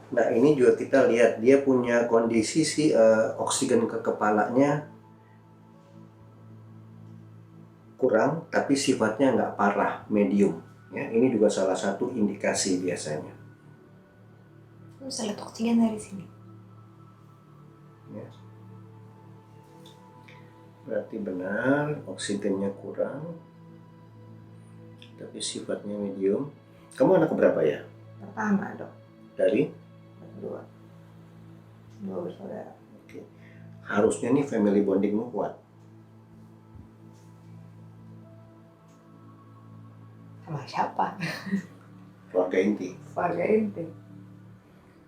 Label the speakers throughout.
Speaker 1: Nah ini juga kita lihat dia punya kondisi oksigen ke kepalanya kurang, tapi sifatnya nggak parah, medium. Ya, ini juga salah satu indikasi biasanya.
Speaker 2: Bisa lihat oksigen dari sini.
Speaker 1: Ya. Berarti benar oksigennya kurang, tapi sifatnya medium. Kamu anak berapa ya?
Speaker 2: Pertama dok.
Speaker 1: Dari?
Speaker 2: Dua bersaudara.
Speaker 1: Oke. Harusnya nih family bondingmu kuat.
Speaker 2: Sama siapa?
Speaker 1: Keluarga inti.
Speaker 2: Keluarga inti.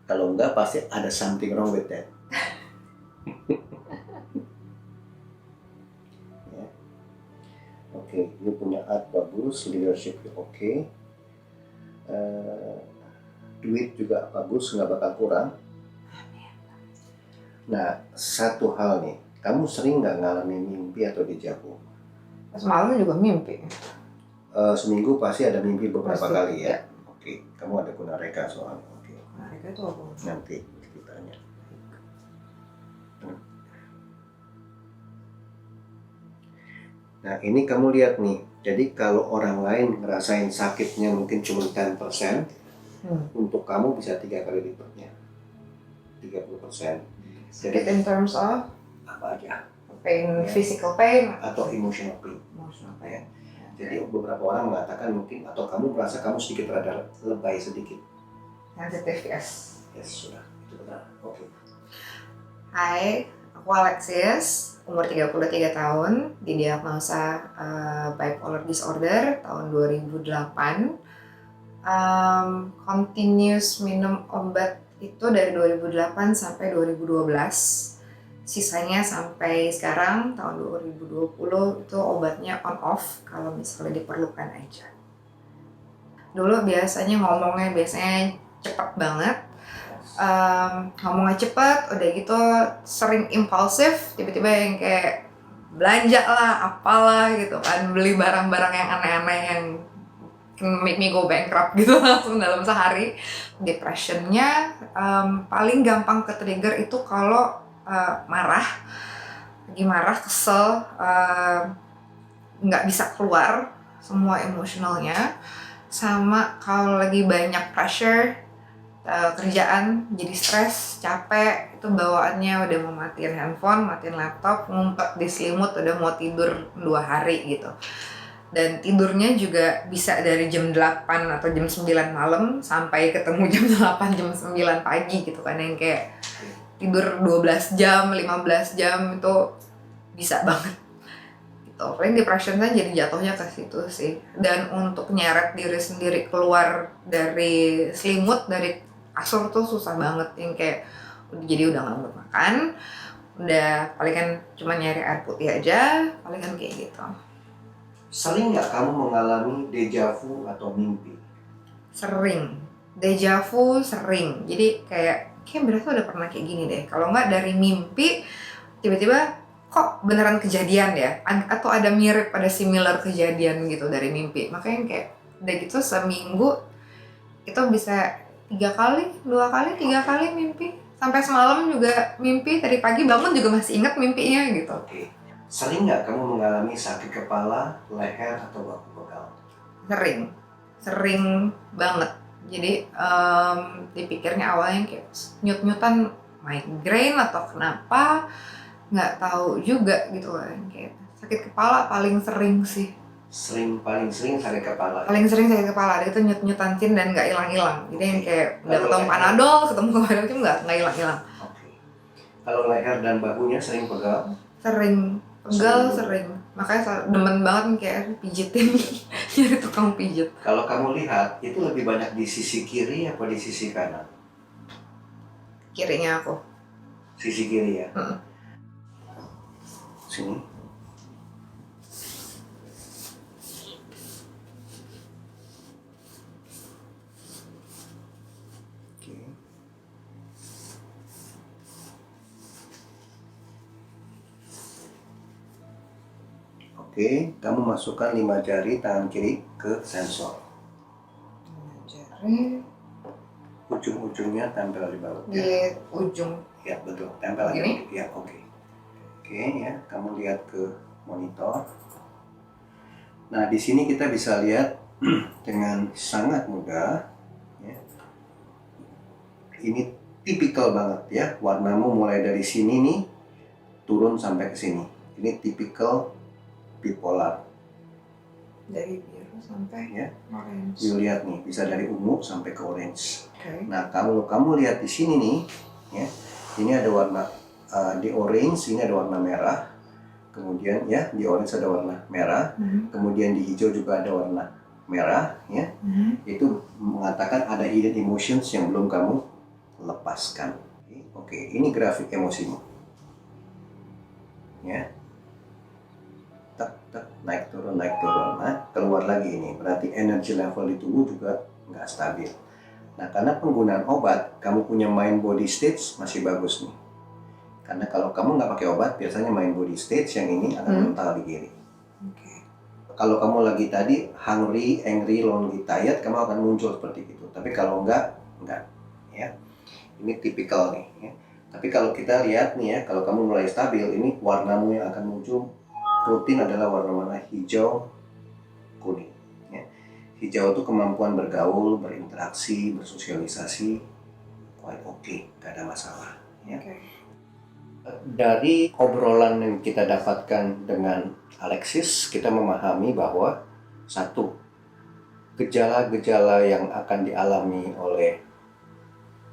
Speaker 1: Kalau enggak pasti ada something wrong with that. Ya. Oke, you punya art bagus, leadership oke. Duit juga bagus, nggak bakal kurang. Nah, satu hal nih, kamu sering nggak ngalamin mimpi atau dejavu?
Speaker 2: Semalam juga mimpi.
Speaker 1: Seminggu pasti ada mimpi beberapa
Speaker 2: Pasti,
Speaker 1: kali ya?
Speaker 2: ya.
Speaker 1: Oke, kamu ada kunareka soalnya. Oke.
Speaker 2: Kunareka itu apa?
Speaker 1: Nanti ceritanya. Nah, ini kamu lihat nih. Jadi kalau orang lain ngerasain sakitnya mungkin cuma 10%, untuk kamu bisa 3 kali lipatnya. 30%.
Speaker 2: Sakit in terms of
Speaker 1: apa aja?
Speaker 2: pain,
Speaker 1: Ya.
Speaker 2: physical pain
Speaker 1: Atau emotional pain.
Speaker 2: Emotional
Speaker 1: Ya.
Speaker 2: pain.
Speaker 1: Jadi beberapa orang mengatakan mungkin atau kamu merasa kamu sedikit rada lebay sedikit.
Speaker 2: Sensitive, yes.
Speaker 1: Yes, sudah. Itu benar. Oke.
Speaker 2: Hai, aku Alexis, umur 33 tahun, didiagnosa bipolar disorder tahun 2008. Continuous minum obat itu dari 2008 sampai 2012. Sisanya sampai sekarang tahun 2020 itu obatnya on off kalau misalnya diperlukan aja. Dulu ngomongnya cepet banget. Ngomongnya cepet, udah gitu sering impulsif, tiba-tiba yang kayak belanja lah, apalah gitu kan, beli barang-barang yang aneh-aneh yang make me go bankrupt gitu langsung dalam sehari. Depressionnya paling gampang ke trigger itu kalau marah, lagi marah, kesel, nggak bisa keluar semua emosionalnya, sama kalau lagi banyak pressure kerjaan, jadi stres, capek, itu bawaannya udah mau matiin handphone, matiin laptop, ngumpet di selimut, udah mau tidur 2 hari gitu. Dan tidurnya juga bisa dari jam 8 atau jam 9 malam sampai ketemu jam 8, jam 9 pagi gitu kan, yang kayak tidur 12 jam, 15 jam itu bisa banget gitu. Paling depression kan jadi jatuhnya ke situ sih. Dan untuk nyeret diri sendiri keluar dari selimut, dari kasur tuh susah banget, yang kayak jadi udah nggak mau makan, udah paling kan cuma nyari air putih aja, paling kan kayak gitu.
Speaker 1: Sering nggak kamu mengalami dejavu atau mimpi?
Speaker 2: Sering, dejavu sering. Jadi kayak berasa udah pernah kayak gini deh. Kalau nggak dari mimpi, tiba-tiba kok beneran kejadian ya? Atau ada mirip, ada similar kejadian gitu dari mimpi. Makanya kayak udah gitu seminggu itu bisa 3 kali, 2 kali, 3 kali mimpi. Sampai semalam juga mimpi, tadi pagi bangun juga masih ingat mimpinya gitu.
Speaker 1: Oke. Sering nggak kamu mengalami sakit kepala, leher, atau bahu pegal?
Speaker 2: Sering banget. Jadi dipikirnya awalnya kayak nyut-nyutan migrain atau kenapa, nggak tahu juga gitu kan. Kayak sakit kepala paling sering sih.
Speaker 1: Paling sering sakit kepala.
Speaker 2: Paling sering sakit kepala, itu nyut-nyutantin dan nggak hilang-hilang. Jadi yang kayak udah
Speaker 1: Kalau
Speaker 2: ketemu
Speaker 1: leher?
Speaker 2: Panadol, ketemu kemarin itu nggak hilang-hilang.
Speaker 1: Oke. Kalau leher dan bahunya sering pegal?
Speaker 2: Sering sering. Makanya demen banget kayak pijitin, nyari tukang pijit.
Speaker 1: Kalau kamu lihat, itu lebih banyak di sisi kiri apa di sisi kanan?
Speaker 2: Kirinya aku.
Speaker 1: Sisi kiri ya? Sini. Oke. Oke, kamu masukkan 5 jari tangan kiri ke sensor.
Speaker 2: 5 jari.
Speaker 1: ujung-ujungnya tempel di baut.
Speaker 2: Di ujung.
Speaker 1: Ya betul, tempel aja.
Speaker 2: Gini?
Speaker 1: Ya oke. Oke ya, kamu lihat ke monitor. Nah di sini kita bisa lihat dengan sangat mudah. Ya. Ini tipikal banget ya, warnamu mulai dari sini nih turun sampai ke sini. Ini tipikal bipolar.
Speaker 2: Dari biru sampai
Speaker 1: Ya.
Speaker 2: orange.
Speaker 1: You lihat nih, bisa dari ungu sampai ke orange.
Speaker 2: Okay.
Speaker 1: Nah, kalau kamu lihat di sini nih, ya, ini ada warna di orange, ini ada warna merah. Kemudian ya, di orange ada warna merah. Kemudian di hijau juga ada warna merah, ya. Itu mengatakan ada hidden emotions yang belum kamu lepaskan. Oke, ini grafik emosimu. Ya. Naik turun. Nah, keluar lagi ini, berarti energi level di tubuh juga nggak stabil. Nah, karena penggunaan obat, kamu punya mind body stage masih bagus nih. Karena kalau kamu nggak pakai obat, biasanya mind body stage yang ini akan mental di kiri.
Speaker 2: Okay.
Speaker 1: Kalau kamu lagi tadi hungry, angry, lonely, tired, kamu akan muncul seperti itu. Tapi kalau enggak, ya. Ini tipikal nih. Ya. Tapi kalau kita lihat nih ya, kalau kamu mulai stabil, ini warnamu yang akan muncul rutin adalah warna-warna hijau, kuning. Ya. Hijau itu kemampuan bergaul, berinteraksi, bersosialisasi, quite okay, gak ada masalah. Ya.
Speaker 2: Okay.
Speaker 1: Dari obrolan yang kita dapatkan dengan Alexis, kita memahami bahwa satu, gejala-gejala yang akan dialami oleh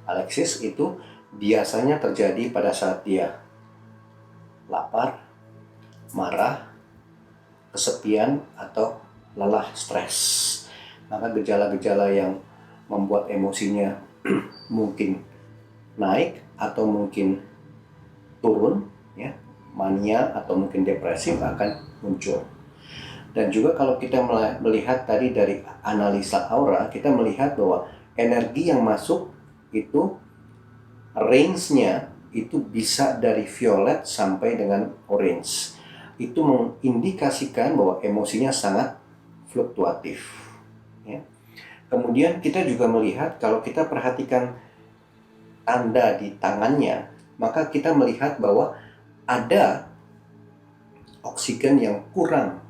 Speaker 1: Alexis itu biasanya terjadi pada saat dia lapar, marah, kesepian, atau lelah, stres. Maka gejala-gejala yang membuat emosinya mungkin naik atau mungkin turun, ya, mania atau mungkin depresif akan muncul. Dan juga kalau kita melihat tadi dari analisa aura, kita melihat bahwa energi yang masuk itu range-nya itu bisa dari violet sampai dengan orange. Itu mengindikasikan bahwa emosinya sangat fluktuatif. Ya. Kemudian kita juga melihat kalau kita perhatikan tanda di tangannya, maka kita melihat bahwa ada oksigen yang kurang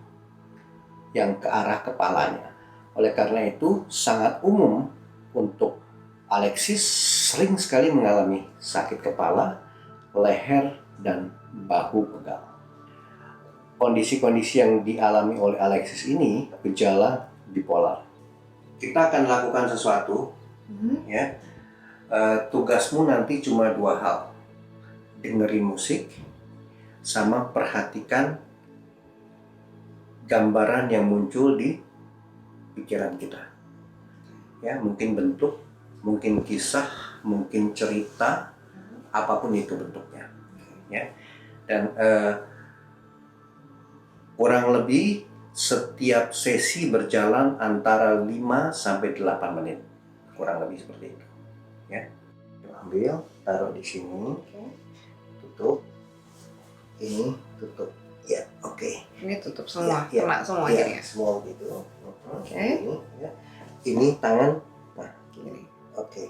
Speaker 1: yang ke arah kepalanya. Oleh karena itu sangat umum untuk Alexis sering sekali mengalami sakit kepala, leher, dan bahu pegal. Kondisi-kondisi yang dialami oleh Alexis ini gejala bipolar. Kita akan lakukan sesuatu, ya. Tugasmu nanti cuma 2 hal. Dengerin musik sama perhatikan gambaran yang muncul di pikiran kita. Ya, mungkin bentuk, mungkin kisah, mungkin cerita, apapun itu bentuknya. Ya. Dan kurang lebih setiap sesi berjalan antara 5 sampai 8 menit. Kurang lebih seperti itu. Ya. Ambil, taruh di sini. Tutup. Ini tutup. Ya, oke.
Speaker 2: Ini tutup semua,
Speaker 1: ya,
Speaker 2: kena semua
Speaker 1: ya,
Speaker 2: jadinya.
Speaker 1: semua gitu.
Speaker 2: Oke.
Speaker 1: Ini tangan, nah
Speaker 2: Gini.
Speaker 1: oke.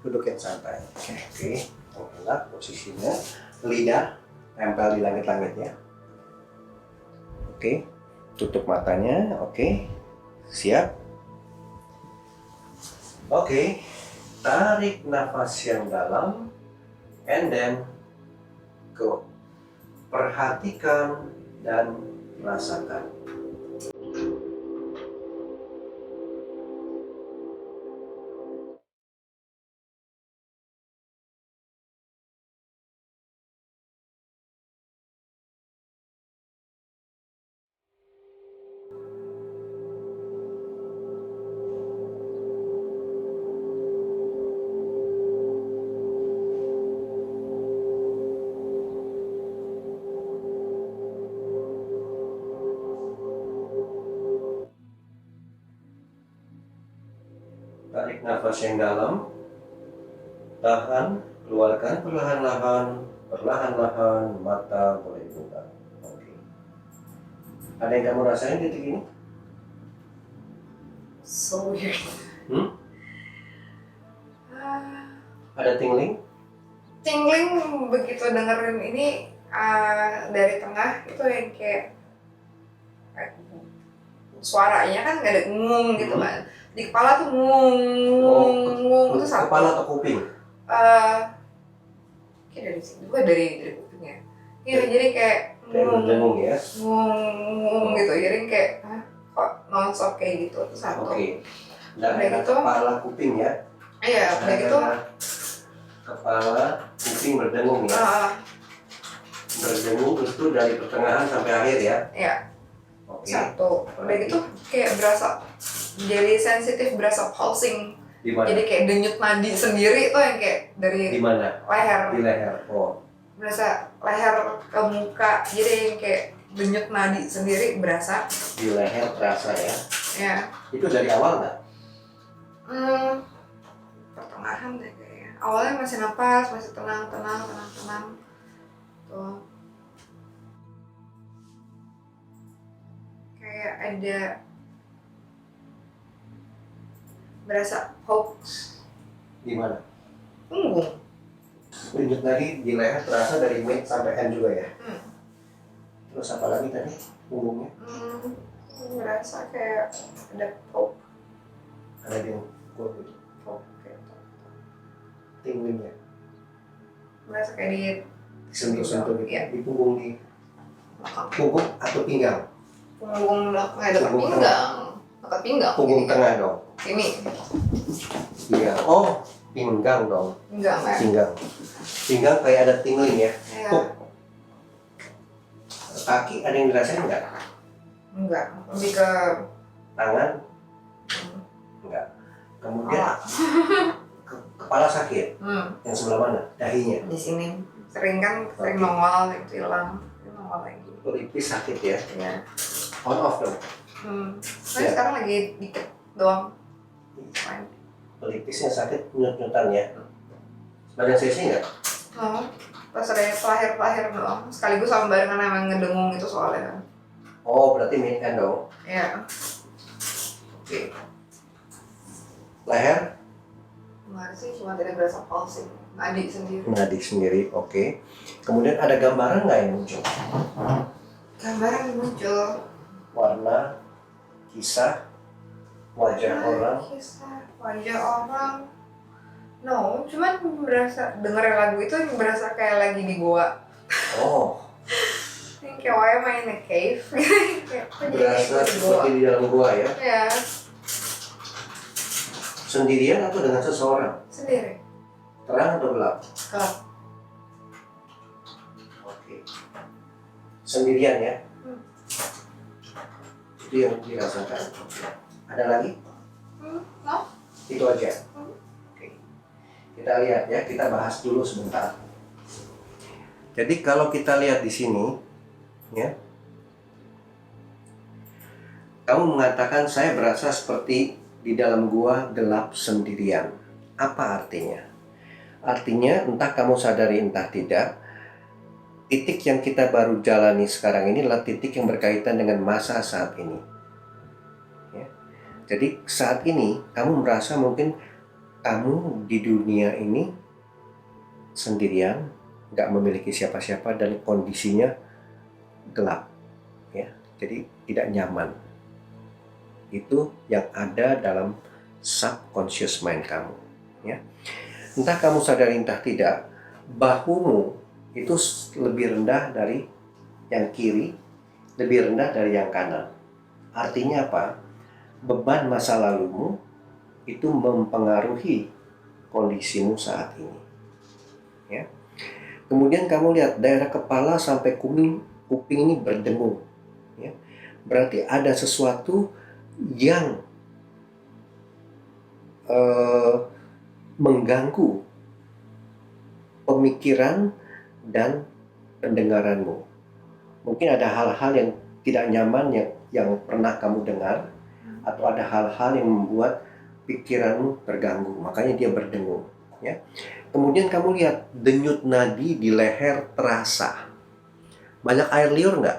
Speaker 1: Duduk yang santai. Oke. Enak posisinya. Lidah tempel di langit-langitnya. Oke. Tutup matanya. Oke. Siap. Oke. Tarik nafas yang dalam, and then go. Perhatikan dan rasakan. Tarik nafas yang dalam, tahan, keluarkan perlahan-lahan, mata boleh buka. Oke. Ada yang kamu rasain detik ini?
Speaker 2: So weird.
Speaker 1: Ada tingling?
Speaker 2: Tingling begitu dengerin ini dari tengah itu yang kayak suaranya kan nggak ada ngung gitu kan. Di kepala tuh ngung itu satu.
Speaker 1: Kepala atau kuping?
Speaker 2: Kayak dari sini juga dari kupingnya. Iya jadi kayak
Speaker 1: berdengung ya?
Speaker 2: Ngung gitu. Jadi kayak kok nonstop kayak gitu itu satu.
Speaker 1: Oke. Dan
Speaker 2: udah gitu,
Speaker 1: kepala kuping ya?
Speaker 2: Iya, udah gitu.
Speaker 1: Kepala kuping berdengung ya? Berdengung itu dari pertengahan sampai akhir ya?
Speaker 2: Iya.
Speaker 1: Oke.
Speaker 2: Satu. Udah gitu kayak berasa jadi sensitif, berasa pulsing.
Speaker 1: Dimana?
Speaker 2: Jadi kayak denyut nadi sendiri tuh yang kayak dari
Speaker 1: Dimana?
Speaker 2: leher.
Speaker 1: Di leher. Oh.
Speaker 2: Berasa leher ke muka. Jadi yang kayak denyut nadi sendiri berasa.
Speaker 1: Di leher terasa ya?
Speaker 2: Ya.
Speaker 1: Itu dari awal nggak?
Speaker 2: Pertengahan deh kayaknya. Awalnya masih napas, masih tenang. Tuh. Kayak ada berasa hoax.
Speaker 1: Di mana?
Speaker 2: Punggung.
Speaker 1: Denyut nadi di leher terasa dari mid sampai end juga ya? Terus apa lagi tadi punggungnya?
Speaker 2: Berasa kayak ada hoax.
Speaker 1: Ada di kulit gitu.
Speaker 2: Hoax gitu.
Speaker 1: Tinglingnya
Speaker 2: Berasa kayak di
Speaker 1: disentuh-sentuh gitu
Speaker 2: Iya.
Speaker 1: di punggung, di
Speaker 2: belakang.
Speaker 1: punggung atau pinggang?
Speaker 2: Punggung belakang, dekat
Speaker 1: Punggung
Speaker 2: pinggang. Dekat pinggang.
Speaker 1: Punggung
Speaker 2: Ini.
Speaker 1: tengah dong?
Speaker 2: Ini.
Speaker 1: Iya. Oh, pinggang dong.
Speaker 2: Enggak, Mbak.
Speaker 1: Pinggang kayak ada tingling ya?
Speaker 2: Iya.
Speaker 1: Kaki ada yang dirasain nggak?
Speaker 2: Enggak. Lebih ke
Speaker 1: Tangan? Enggak. Kemudian kepala sakit? Yang sebelah mana? Dahinya?
Speaker 2: Di sini. Sering nongol itu hilang. Nongol lagi.
Speaker 1: Pelipis sakit ya?
Speaker 2: Iya.
Speaker 1: On off dong?
Speaker 2: Saya sekarang lagi dikit doang.
Speaker 1: Pelipisnya sakit, nyut-nyutan ya? Badan sesi nggak?
Speaker 2: Pas ada pelahir doang. Sekaligus sama barengan emang ngedengung itu soalnya.
Speaker 1: Oh, berarti mid end dong?
Speaker 2: Iya.
Speaker 1: Oke. Leher?
Speaker 2: Enggak sih, cuma tidak berasa pulsing. Nadi sendiri.
Speaker 1: Nadi sendiri, oke. Kemudian ada gambaran nggak yang muncul?
Speaker 2: Gambaran yang muncul.
Speaker 1: Warna, kisah, wajah orang.
Speaker 2: Kisah wajah orang. No, cuman berasa dengerin lagu itu berasa kayak lagi di goa.
Speaker 1: Oh.
Speaker 2: Kayak why am I in a cave?
Speaker 1: Berasa seperti di dalam gua ya?
Speaker 2: Ya.
Speaker 1: Sendirian atau dengan seseorang?
Speaker 2: Sendiri.
Speaker 1: Terang atau gelap?
Speaker 2: Gelap.
Speaker 1: Oke. Sendirian ya? Itu yang dirasakan. Ada lagi?
Speaker 2: No.
Speaker 1: Itu aja. Oke. Kita lihat ya, kita bahas dulu sebentar. Jadi kalau kita lihat di sini, ya, kamu mengatakan saya berasa seperti di dalam gua gelap sendirian. Apa artinya? Artinya entah kamu sadari entah tidak, titik yang kita baru jalani sekarang ini adalah titik yang berkaitan dengan masa saat ini. Ya. Jadi saat ini kamu merasa mungkin kamu di dunia ini sendirian, nggak memiliki siapa-siapa dan kondisinya gelap, ya. Jadi tidak nyaman. Itu yang ada dalam subconscious mind kamu, ya. Entah kamu sadari entah tidak, bahumu itu lebih rendah dari yang kiri, lebih rendah dari yang kanan. Artinya apa? Beban masa lalumu itu mempengaruhi kondisimu saat ini, ya. Kemudian kamu lihat daerah kepala sampai kuping ini berdengung, ya. Berarti ada sesuatu yang mengganggu pemikiran dan pendengaranmu. Mungkin ada hal-hal yang tidak nyaman yang pernah kamu dengar, atau ada hal-hal yang membuat pikiranmu terganggu, makanya dia berdengung, ya. Kemudian kamu lihat denyut nadi di leher terasa. Banyak air liur nggak?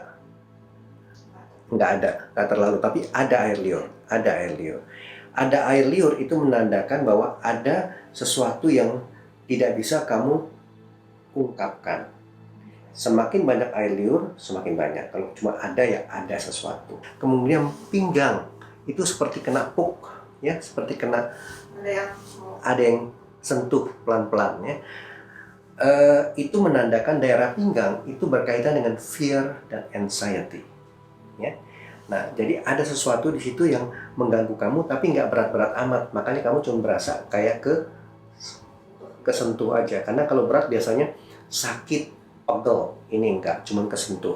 Speaker 1: Nggak ada, nggak terlalu, tapi ada air liur, Ada air liur itu menandakan bahwa ada sesuatu yang tidak bisa kamu ungkapkan. Semakin banyak air liur, semakin banyak. Kalau cuma ada ya ada sesuatu. Kemudian pinggang itu seperti kena puk, ya, seperti kena ada yang sentuh pelan-pelan, ya. Itu menandakan daerah pinggang itu berkaitan dengan fear dan anxiety, ya. Nah, jadi ada sesuatu di situ yang mengganggu kamu, tapi nggak berat-berat amat. Makanya kamu cuma berasa kayak kesentuh aja. Karena kalau berat biasanya sakit, pegel. Ini enggak, cuma kesentuh,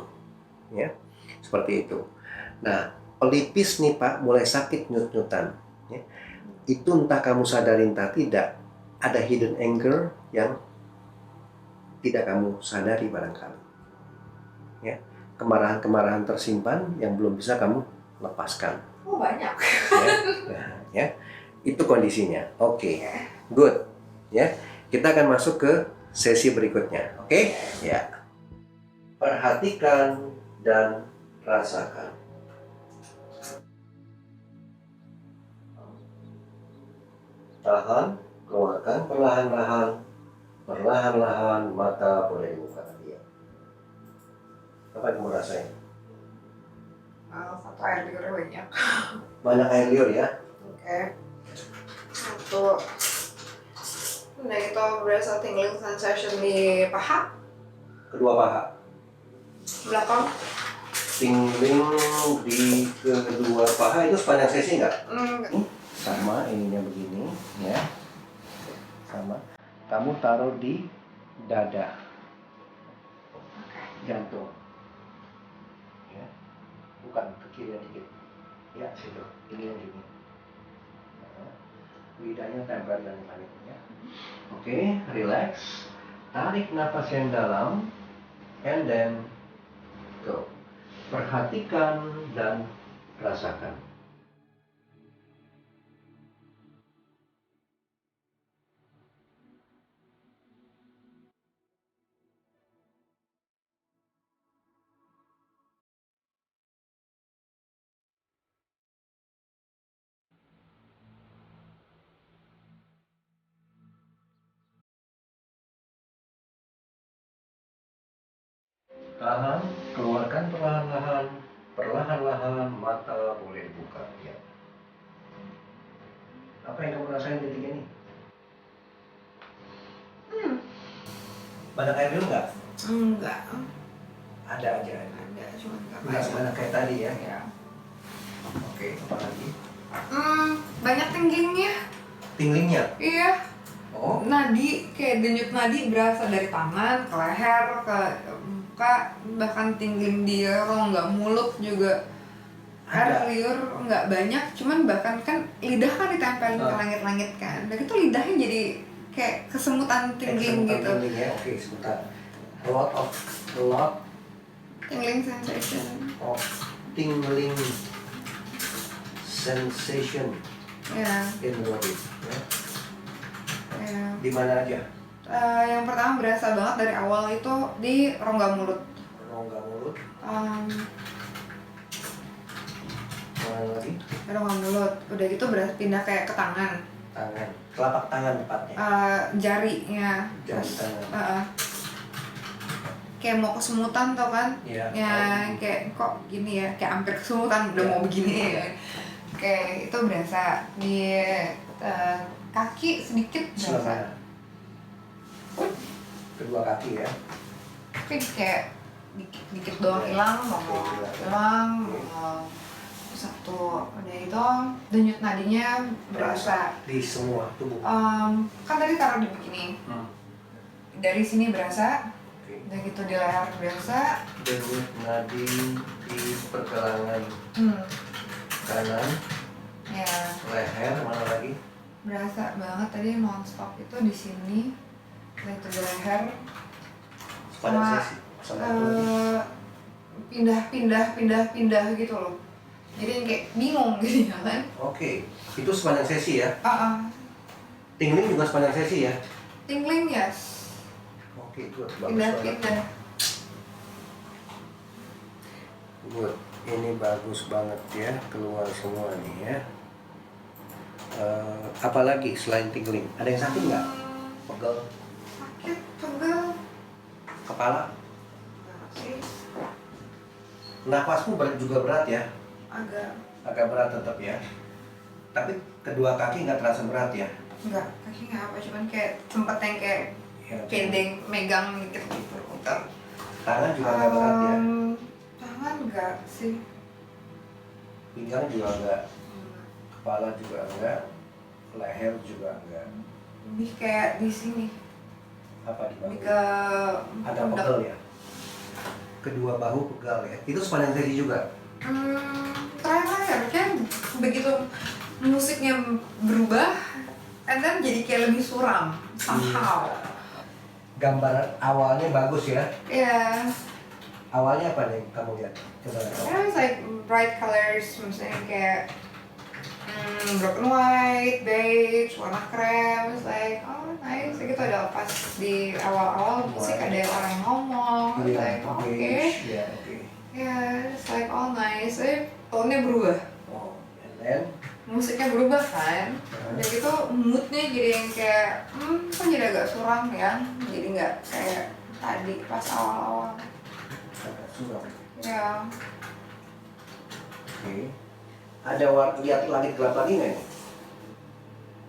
Speaker 1: ya. Seperti itu. Nah, pelipis nih Pak, mulai sakit nyut-nyutan, ya. Itu entah kamu sadari entah tidak, ada hidden anger yang tidak kamu sadari barangkali, ya. Kemarahan-kemarahan tersimpan yang belum bisa kamu lepaskan.
Speaker 2: Oh, banyak.
Speaker 1: Ya. Itu kondisinya. Oke. Good. Ya. Kita akan masuk ke sesi berikutnya. Oke? Ya. Perhatikan dan rasakan. Tahan, keluarkan perlahan-lahan. Perlahan-lahan mata boleh dibuka. Ya. Apa yang kamu rasain?
Speaker 2: Satu air liurnya banyak.
Speaker 1: Banyak air liur ya?
Speaker 2: Oke. Satu. Nah, itu berasa tingling sensation di paha.
Speaker 1: Kedua paha.
Speaker 2: Belakang.
Speaker 1: Tingling di kedua paha itu sepanjang sesi nggak?
Speaker 2: Enggak.
Speaker 1: Sama, ininya begini, ya. Sama. Kamu taruh di dada, jantung. Ya. Bukan ke kiri dikit. Ya, situ. Ini yang gini. Nah, lidahnya tempel dan langitnya. Oke, relax. Tarik nafas yang dalam, and then go. Perhatikan dan rasakan. Tahan, keluarkan perlahan-lahan. Perlahan-lahan mata boleh dibuka. Ya. Apa yang kamu rasain detik ini? Banyak air dulu nggak?
Speaker 2: Enggak.
Speaker 1: Ada aja.
Speaker 2: Ada, cuma
Speaker 1: Nggak sebanyak kayak tadi ya?
Speaker 2: Ya.
Speaker 1: Oke, apa lagi?
Speaker 2: Banyak tinglingnya.
Speaker 1: Tinglingnya?
Speaker 2: Iya.
Speaker 1: Oh,
Speaker 2: Nadi, kayak denyut nadi berasa dari tangan ke leher ke muka, bahkan tingling di rongga mulut juga. Air
Speaker 1: ada.
Speaker 2: liur nggak banyak, cuman bahkan kan lidah kan ditempelin ke langit-langit kan, dan itu lidahnya jadi kayak kesemutan tingling gitu.
Speaker 1: Tingling ya, oke, sebentar. A lot
Speaker 2: Tingling sensation.
Speaker 1: of tingling sensation
Speaker 2: Ya,
Speaker 1: in the body. Ya.
Speaker 2: ya.
Speaker 1: Di mana aja?
Speaker 2: Yang pertama berasa banget dari awal itu di rongga mulut.
Speaker 1: Rongga mulut. Mana lagi?
Speaker 2: Rongga mulut. Udah gitu berasa pindah kayak ke tangan.
Speaker 1: Tangan, telapak tangan tepatnya.
Speaker 2: Jarinya.
Speaker 1: Jari tangan.
Speaker 2: Kayak mau kesemutan tau kan?
Speaker 1: Iya.
Speaker 2: Ya, kayak kok gini ya, kayak hampir kesemutan udah mau begini ya. Kayak itu berasa di kaki sedikit berasa.
Speaker 1: Kedua kaki ya.
Speaker 2: Tapi kayak dikit doang hilang, hilang. Satu, udah itu denyut nadinya berasa
Speaker 1: di semua tubuh.
Speaker 2: Kan tadi taruh di begini. Dari sini berasa. Udah gitu di leher berasa.
Speaker 1: Denyut nadi di pergelangan kanan.
Speaker 2: Ya. Leher
Speaker 1: mana lagi?
Speaker 2: Berasa banget tadi nonstop itu di sini. Udah itu di leher. Sama pindah gitu loh. Jadi kayak bingung gitu kan.
Speaker 1: Oke, itu sepanjang sesi ya?
Speaker 2: Tingling
Speaker 1: juga sepanjang sesi ya?
Speaker 2: Tingling yes.
Speaker 1: Oke, good.
Speaker 2: Pindah.
Speaker 1: Good. Ini bagus banget ya, keluar semua nih ya. Apalagi selain tingling? Ada yang sakit nggak? Pegel,
Speaker 2: Sakit, pegel.
Speaker 1: kepala,
Speaker 2: Enggak sih,
Speaker 1: napasmu juga berat ya?
Speaker 2: agak
Speaker 1: Agak berat tetap ya. Tapi kedua kaki nggak terasa berat ya?
Speaker 2: enggak, kaki nggak apa, cuman kayak tempat yang kayak
Speaker 1: Ya.
Speaker 2: pending, megang dikit gitu. Bentar.
Speaker 1: Tangan juga nggak berat ya?
Speaker 2: Tangan enggak sih.
Speaker 1: Pinggang juga nggak? Kepala juga enggak? Leher juga enggak?
Speaker 2: Lebih kayak di sini,
Speaker 1: Apa di
Speaker 2: lebih
Speaker 1: bahu?
Speaker 2: ke
Speaker 1: Ada
Speaker 2: pundak.
Speaker 1: pegel ya? Kedua bahu pegal ya? Itu sepanjang sesi juga?
Speaker 2: Terakhir kan begitu musiknya berubah, and then jadi kayak lebih suram somehow.
Speaker 1: Gambar awalnya bagus ya?
Speaker 2: Ya,
Speaker 1: Awalnya apa nih kamu lihat? Coba lihat.
Speaker 2: it's like bright colors, misalnya kayak black and white, beige, warna krem, it's like oh nice. Gitu ada pas di awal-awal musik ada orang yang ngomong, it's like oke,
Speaker 1: Ya, oke.
Speaker 2: ya it's like all nice. Tone-nya berubah,
Speaker 1: Oh, and then
Speaker 2: musiknya berubah kan, udah gitu moodnya jadi yang kayak kok jadi agak suram ya, jadi nggak kayak tadi pas awal-awal.
Speaker 1: agak suram.
Speaker 2: Ya,
Speaker 1: Oke. Ada lihat langit gelap lagi nggak nih?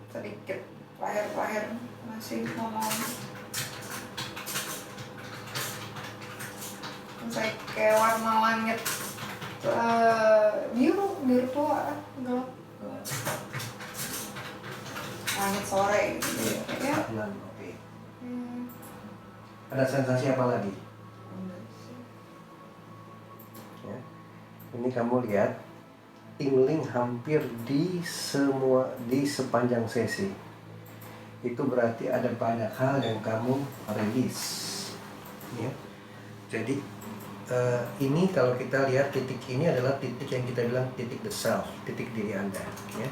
Speaker 2: sedikit lahir-lahir masih ngomong. Terus kayak warna langit biru tua, gelap. Langit sore gitu.
Speaker 1: Iya.
Speaker 2: Ya.
Speaker 1: Stagnan, oke.
Speaker 2: Hmm.
Speaker 1: Ada sensasi apa lagi? Ya. Ini kamu lihat tingling hampir di sepanjang sesi. Itu berarti ada banyak hal yang kamu rilis. Ya. Jadi ini kalau kita lihat titik ini adalah titik yang kita bilang titik the self, titik diri Anda. Ya.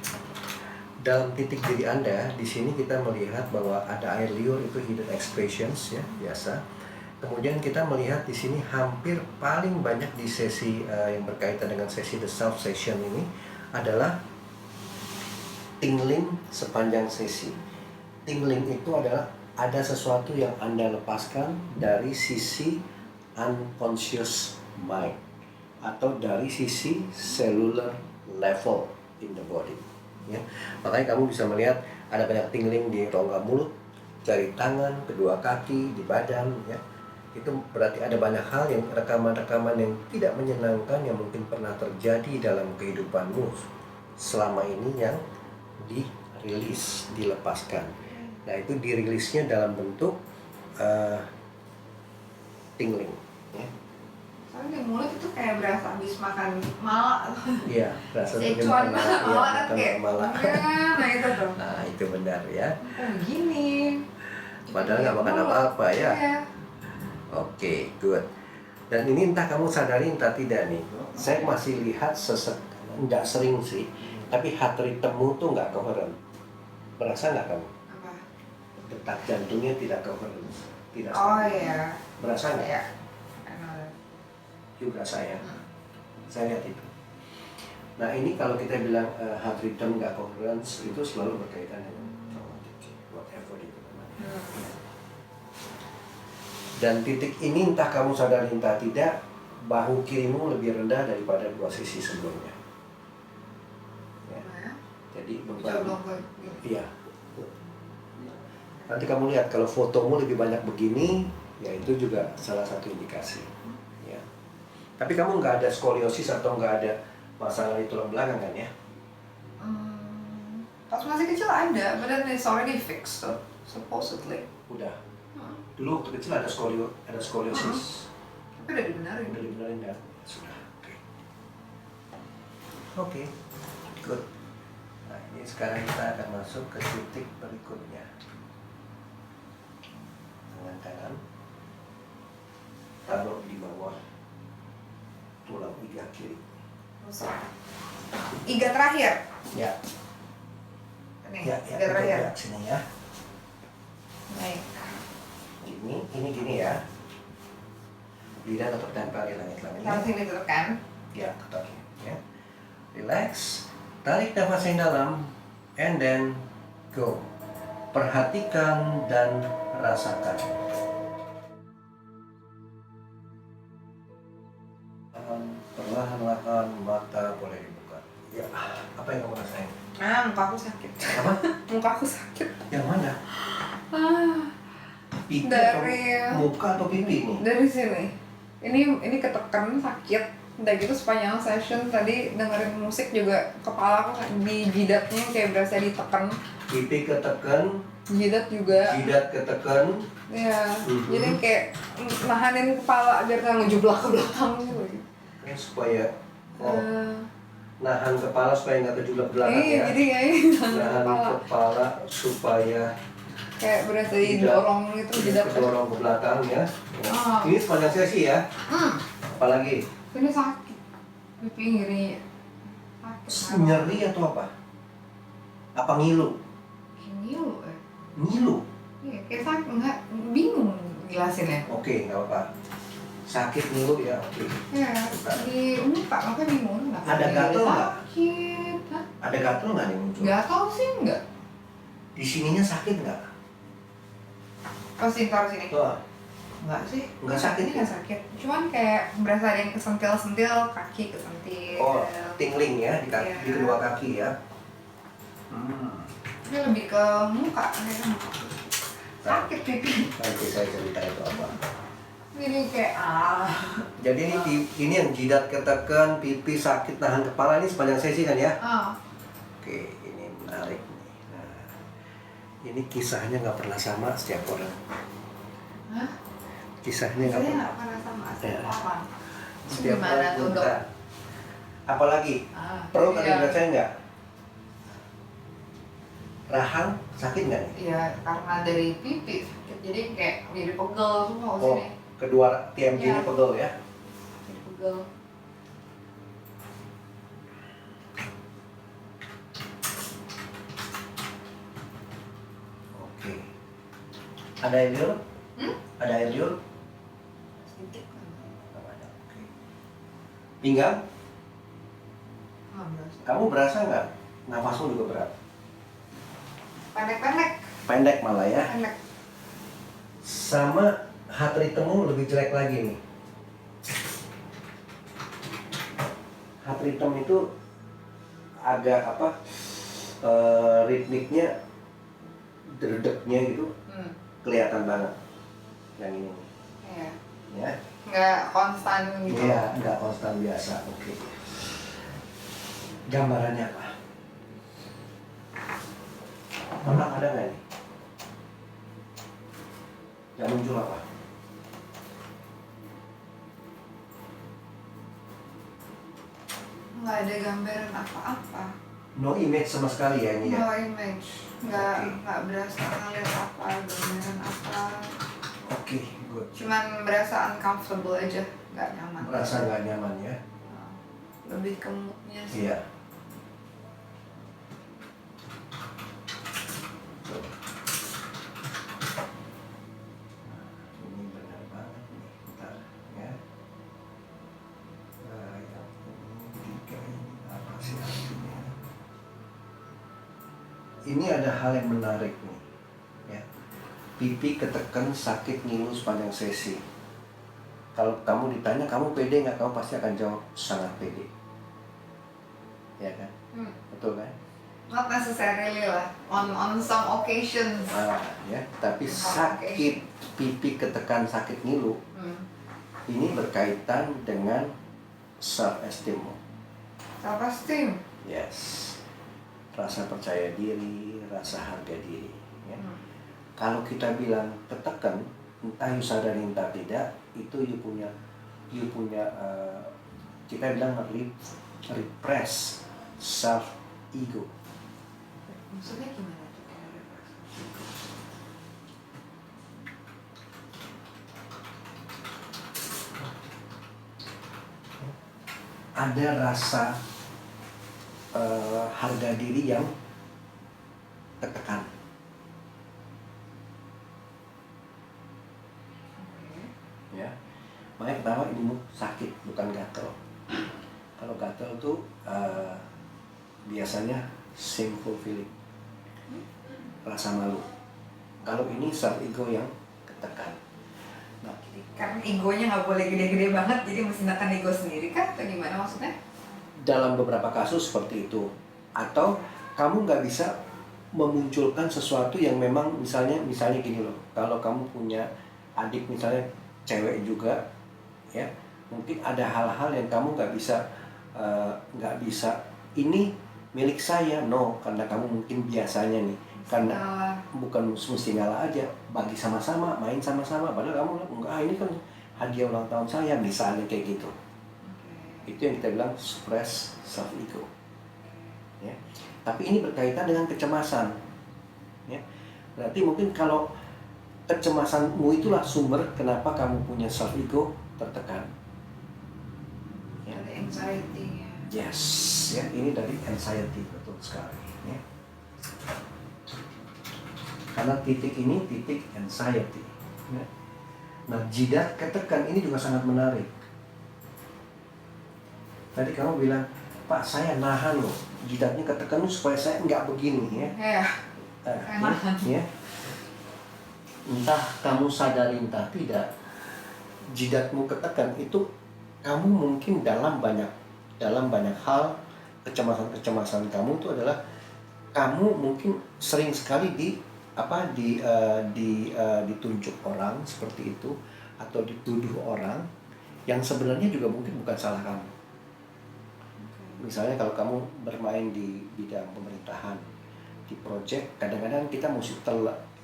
Speaker 1: Dalam titik diri Anda, di sini kita melihat bahwa ada air liur, itu hidden expressions ya, biasa. Kemudian kita melihat di sini hampir paling banyak di sesi yang berkaitan dengan sesi the self session ini adalah tingling sepanjang sesi. Tingling itu adalah ada sesuatu yang Anda lepaskan dari sisi unconscious mind atau dari sisi cellular level in the body. Ya. Makanya kamu bisa melihat ada banyak tingling di rongga mulut, jari tangan, kedua kaki, di badan. Ya. Itu berarti ada banyak hal yang rekaman-rekaman yang tidak menyenangkan yang mungkin pernah terjadi dalam kehidupanmu selama ini yang dirilis, dilepaskan. Nah itu dirilisnya dalam bentuk tingling. Ya.
Speaker 2: Soalnya di mulut itu kayak berasa habis makan malak.
Speaker 1: Iya, berasa
Speaker 2: Secuan malak kan kayak
Speaker 1: malak.
Speaker 2: nah itu tuh.
Speaker 1: Nah itu benar ya.
Speaker 2: Oh gini.
Speaker 1: Padahal nggak makan apa-apa ya.
Speaker 2: Iya.
Speaker 1: Oke, good. Dan ini entah kamu sadari entah tidak nih. Saya masih lihat nggak sering sih, tapi heart rhythmmu tuh nggak coherent. Berasa nggak kamu?
Speaker 2: Apa?
Speaker 1: Detak jantungnya tidak coherent, tidak
Speaker 2: Oh
Speaker 1: stabil.
Speaker 2: iya.
Speaker 1: Berasa nggak?
Speaker 2: Iya.
Speaker 1: Juga berasa ya. Saya lihat itu. Nah ini kalau kita bilang heart rhythm nggak coherent, itu selalu berkaitan dengan traumatic, whatever itu namanya. Dan titik ini entah kamu sadari entah tidak, bahu kirimu lebih rendah daripada dua sisi sebelumnya. Ya. Jadi beban. Iya. Nanti kamu lihat kalau fotomu lebih banyak begini, ya itu juga salah satu indikasi. Ya. Tapi kamu nggak ada skoliosis atau nggak ada masalah di tulang belakang kan ya?
Speaker 2: Pas masih kecil ada, but then it's already fixed though, supposedly.
Speaker 1: Udah. Dulu waktu kecil ada skoliosis.
Speaker 2: Tapi udah dibenerin.
Speaker 1: Udah dibenerin kan? Sudah. Oke. Good. Nah ini sekarang kita akan masuk ke titik berikutnya. Tangan kanan taruh di bawah tulang iga kiri.
Speaker 2: Iga terakhir.
Speaker 1: Ya.
Speaker 2: Nih,
Speaker 1: Ya,
Speaker 2: iga terakhir.
Speaker 1: ya, sini ya.
Speaker 2: Baik.
Speaker 1: Ini gini ya. Lidah tetap tempel di langit-langit.
Speaker 2: Yang sini tekan.
Speaker 1: Ya, tetap ya. Relax. Tarik nafas yang dalam. And then go. Perhatikan dan rasakan. Perlahan-lahan mata boleh dibuka. Ya, apa yang kamu rasain?
Speaker 2: Muka aku sakit.
Speaker 1: Apa?
Speaker 2: Muka aku sakit.
Speaker 1: Yang mana? Pipi
Speaker 2: Dari
Speaker 1: atau muka atau pipi nih?
Speaker 2: dari sini. Ini ketekan sakit. Udah gitu sepanjang session tadi dengerin musik juga kepala aku di jidatnya kayak berasa ditekan.
Speaker 1: Pipi ketekan,
Speaker 2: Jidat juga.
Speaker 1: jidat ketekan.
Speaker 2: Ya, jadi kayak nahanin kepala biar nggak ngejublak ke belakang gitu.
Speaker 1: Supaya nahan kepala supaya nggak kejublak belakang
Speaker 2: iya,
Speaker 1: ya.
Speaker 2: jadi kayak
Speaker 1: Nahan kepala supaya
Speaker 2: kayak berasa didorong gitu jidatnya.
Speaker 1: kedorong ke belakang ya.
Speaker 2: Ah.
Speaker 1: Ini sepanjang sesi ya. Apalagi?
Speaker 2: Ini sakit. Pipi ngiri. Sakit.
Speaker 1: Nyeri atau apa? Apa ngilu?
Speaker 2: Kayak ngilu
Speaker 1: Ngilu?
Speaker 2: Iya, kayak sakit, enggak, bingung jelasin ya.
Speaker 1: Oke, nggak apa. Sakit ngilu ya, oke.
Speaker 2: Ya, di muka, makanya bingung.
Speaker 1: Ada gatel nggak?
Speaker 2: Sakit. Hah?
Speaker 1: Ada gatel nggak nih muncul?
Speaker 2: Gatel sih enggak.
Speaker 1: Di sininya sakit nggak?
Speaker 2: Pasti taruh sini.
Speaker 1: Tuh,
Speaker 2: Enggak sih.
Speaker 1: nggak sakit
Speaker 2: Ini
Speaker 1: ya?
Speaker 2: enggak sakit. Cuman kayak berasa ada yang kesentil-sentil, kaki kesentil.
Speaker 1: Oh, tingling ya di kaki,
Speaker 2: Iya.
Speaker 1: di kedua kaki ya.
Speaker 2: Ini lebih ke muka, kayaknya muka. Sakit pipi.
Speaker 1: Nanti saya cerita itu apa.
Speaker 2: Ini kayak
Speaker 1: Jadi ini yang jidat ketekan, pipi sakit, nahan kepala ini sepanjang sesi kan ya? Oke, ini menarik nih. Nah, ini kisahnya nggak pernah sama setiap orang.
Speaker 2: Hah?
Speaker 1: Kisahnya nggak
Speaker 2: Saya
Speaker 1: pernah.
Speaker 2: nggak pernah sama
Speaker 1: Ya.
Speaker 2: orang.
Speaker 1: Setiap
Speaker 2: Gimana
Speaker 1: orang
Speaker 2: tuh,
Speaker 1: pun
Speaker 2: Dok?
Speaker 1: tak. Apalagi perut ada yang rasain nggak? Rahang sakit nggak nih?
Speaker 2: Iya, karena dari pipi sakit, jadi kayak jadi pegel semua
Speaker 1: Oh,
Speaker 2: sini.
Speaker 1: kedua TMJ-nya
Speaker 2: Iya.
Speaker 1: pegel ya?
Speaker 2: Jadi pegel.
Speaker 1: Oke. Ada air liur? Ada air liur?
Speaker 2: Sedikit kan.
Speaker 1: Nggak ada. Oke. Pinggang?
Speaker 2: Berasa.
Speaker 1: Kamu berasa nggak? Nafasmu juga berat?
Speaker 2: Pendek-pendek.
Speaker 1: Pendek malah ya?
Speaker 2: Pendek.
Speaker 1: Sama heart rhythmmu lebih jelek lagi nih. Heart rhythm itu agak apa? Ritmiknya, derdeknya gitu kelihatan banget. Yang ini nih.
Speaker 2: Iya.
Speaker 1: Ya.
Speaker 2: Nggak konstan gitu.
Speaker 1: Iya, nggak konstan biasa. Oke. Gambarannya apa? Onak ada nggak nih? Yang muncul apa?
Speaker 2: Nggak ada gambaran apa-apa.
Speaker 1: No image sama sekali ya ini ya?
Speaker 2: No image. Nggak berasa ngeliat apa, gambaran apa.
Speaker 1: Oke, good.
Speaker 2: Cuman berasa uncomfortable aja, nggak nyaman.
Speaker 1: Merasa nggak nyaman ya?
Speaker 2: Lebih ke moodnya sih.
Speaker 1: Iya. Ini benar banget nih, bentar ya. Yang ini tiga ini apa sih artinya? Ini ada hal yang menarik nih, ya. Pipi ketekan, sakit, ngilu sepanjang sesi. Kalau kamu ditanya, kamu pede nggak? Kamu pasti akan jawab sangat pede. Ya kan? Betul kan?
Speaker 2: Not necessarily lah, on some occasions.
Speaker 1: Ya, tapi sakit pipi ketekan, sakit ngilu, ini berkaitan dengan self esteem.
Speaker 2: Self esteem.
Speaker 1: Yes, rasa percaya diri, rasa harga diri. Ya. Kalau kita bilang ketekan, entah you sadari entah tidak, itu you punya kita bilang repress self ego.
Speaker 2: Maksudnya gimana tuh?
Speaker 1: Ada rasa harga diri yang tertekan. Ya, makanya pertama ini sakit bukan gatel. Kalau gatel tuh biasanya shameful feeling. rasa malu. Kalau ini self ego yang ketekan. Nah,
Speaker 2: Karena egonya nggak boleh gede-gede banget, jadi mesti menekan ego sendiri kan? Atau gimana maksudnya?
Speaker 1: dalam beberapa kasus seperti itu. Atau kamu nggak bisa memunculkan sesuatu yang memang misalnya gini loh. Kalau kamu punya adik misalnya cewek juga, ya mungkin ada hal-hal yang kamu nggak bisa ini milik saya, no, karena kamu mungkin biasanya nih karena bukan mesti ngalah aja, bagi sama-sama, main sama-sama, padahal kamu bilang enggak, ini kan hadiah ulang tahun saya misalnya kayak gitu. Itu yang kita bilang suppress self ego, ya. Tapi ini berkaitan dengan kecemasan, ya. Berarti mungkin kalau kecemasanmu itulah sumber kenapa kamu punya self ego tertekan.
Speaker 2: Dari anxiety.
Speaker 1: Yes, ya, ini dari anxiety, betul sekali, ya. Karena titik ini titik anxiety, ya. Nah, jidat ketekan ini juga sangat menarik. Tadi kamu bilang, Pak, saya nahan loh, jidatnya ketekan supaya saya nggak begini, ya.
Speaker 2: Iya.
Speaker 1: Ya. Entah kamu sadari entah tidak, jidatmu ketekan itu kamu mungkin dalam banyak hal kecemasan kamu itu adalah kamu mungkin sering sekali ditunjuk orang seperti itu atau dituduh orang yang sebenarnya juga mungkin bukan salah kamu. Misalnya kalau kamu bermain di bidang pemerintahan, di project, kadang-kadang kita mesti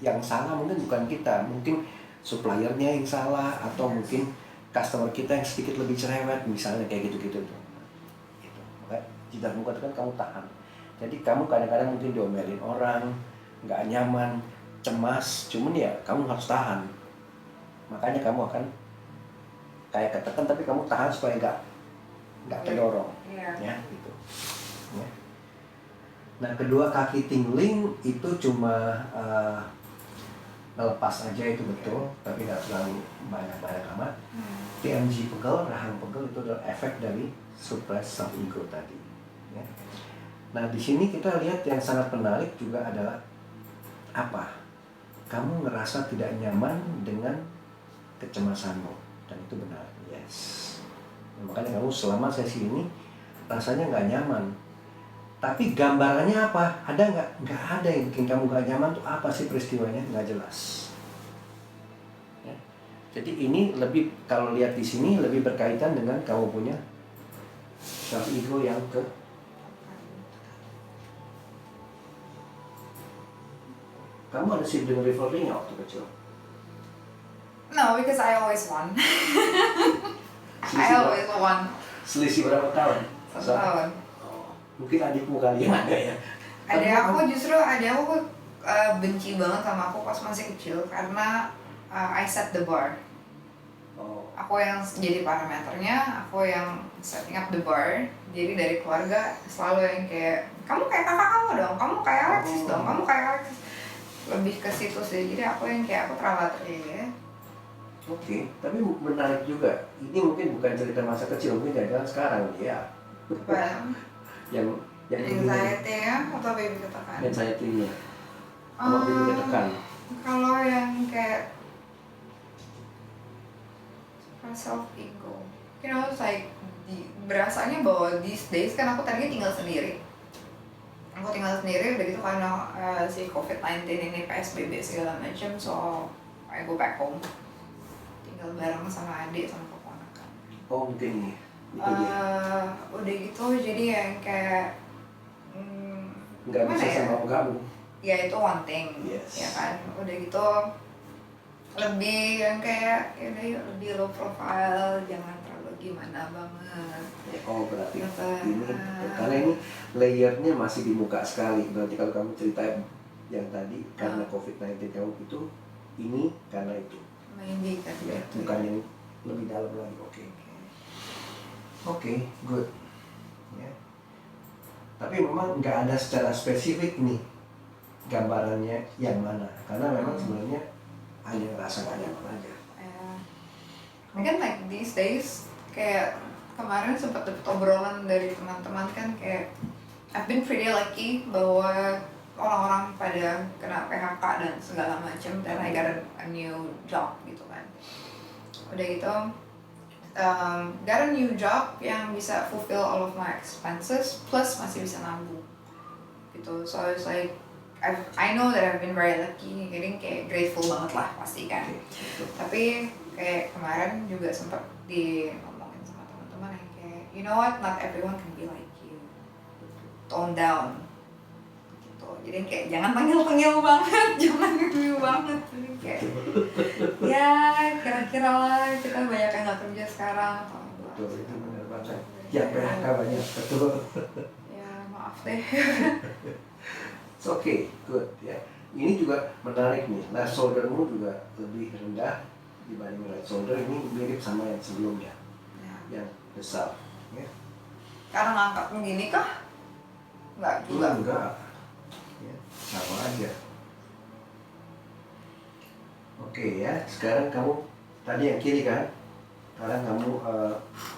Speaker 1: yang salah mungkin bukan kita, mungkin suppliernya yang salah atau mungkin customer kita yang sedikit lebih cerewet misalnya kayak gitu-gitu tuh. Gitu. Maka jidatmu kan kamu tahan. Jadi kamu kadang-kadang mungkin diomelin orang, nggak nyaman, cemas, cuman ya kamu harus tahan. Makanya kamu akan kayak ketekan tapi kamu tahan supaya nggak terdorong, ya gitu. Ya. Nah, kedua kaki tingling itu cuma ngelepas aja itu betul, tapi nggak terlalu banyak amat. PMG pegel, rahang pegel itu adalah efek dari suppress self ego tadi. Ya. Nah, di sini kita lihat yang sangat menarik juga adalah apa? Kamu ngerasa tidak nyaman dengan kecemasanmu, dan itu benar, yes. Nah, makanya kamu selama sesi ini rasanya nggak nyaman. Tapi gambarannya apa? Ada nggak? Nggak ada yang bikin kamu nggak nyaman tuh apa sih peristiwanya? Nggak jelas. Ya. Jadi ini lebih, kalau lihat di sini lebih berkaitan dengan kamu punya self ego yang Kamu ada sibling rivalry nggak waktu kecil?
Speaker 2: No, because I always won. I always won.
Speaker 1: Selisih berapa tahun?
Speaker 2: 1 tahun.
Speaker 1: Mungkin adikmu kali yang ada ya.
Speaker 2: Adik aku benci banget sama aku pas masih kecil karena I set the bar. Aku yang jadi parameternya, aku yang setting up the bar. Jadi dari keluarga selalu yang kayak, kamu kayak kakak kamu dong, kamu kayak Alexis dong, kamu kayak Alexis. Lebih ke situ sih, jadi aku yang kayak aku terlatih ya.
Speaker 1: Oke, tapi menarik juga. Ini mungkin bukan cerita masa kecil, mungkin jangan sekarang ya.
Speaker 2: Apa?
Speaker 1: yang
Speaker 2: Anxiety ya, atau baby ketekan?
Speaker 1: Anxiety-nya. Kalau baby ketekan.
Speaker 2: Kalau yang kayak self ego, you know, like berasanya bahwa these days kan aku tadinya tinggal sendiri. Aku tinggal sendiri udah gitu karena si COVID-19 ini PSBB segala macam, so I go back home. Tinggal bareng sama adik sama keponakan.
Speaker 1: Oh, mungkin ini.
Speaker 2: Udah gitu jadi yang kayak
Speaker 1: nggak bisa
Speaker 2: ya?
Speaker 1: sama kamu.
Speaker 2: Ya itu one thing,
Speaker 1: yes.
Speaker 2: Ya kan. Udah gitu lebih yang kayak ya udah yuk, lebih low profile, jangan terlalu gimana banget.
Speaker 1: Oh, berarti ini karena ini layernya masih di muka sekali. Berarti kalau kamu cerita yang tadi karena COVID-19 kamu itu, ini karena itu.
Speaker 2: Maybe kan.
Speaker 1: Ya, bukan yang lebih dalam lagi. Oke, good. Ya. Tapi memang nggak ada secara spesifik nih gambarannya yang mana, karena memang sebenarnya hanya rasa nggak nyaman aja.
Speaker 2: Mungkin like these days kayak kemarin sempat dapet obrolan dari teman-teman kan kayak I've been pretty lucky bahwa orang-orang pada kena PHK dan segala macam, dan I got a new job gitu kan. Udah gitu got a new job yang bisa fulfill all of my expenses plus masih bisa nabung gitu. So I was like I know that I've been very lucky, jadi kayak grateful banget lah pasti kan. Tapi kayak kemarin juga sempat ngomongin sama teman-teman yang kayak, you know what, not everyone can be like you, tone down gitu. Jadi kayak jangan panggil banget, jangan review banget. Jadi kayak ya kira-kira lah kita banyak yang nggak kerja sekarang.
Speaker 1: Betul, itu benar banget. Ya PHK banyak, betul.
Speaker 2: Ya maaf deh.
Speaker 1: Oke, good ya. Ini juga menarik nih. Left shouldermu juga lebih rendah dibanding right shoulder. Ini mirip sama yang sebelumnya, yang besar. Ya.
Speaker 2: Karena ngangkat begini kah? Enggak juga.
Speaker 1: Enggak. Ya, sama aja. Oke ya. Sekarang kamu tadi yang kiri kan? Sekarang kamu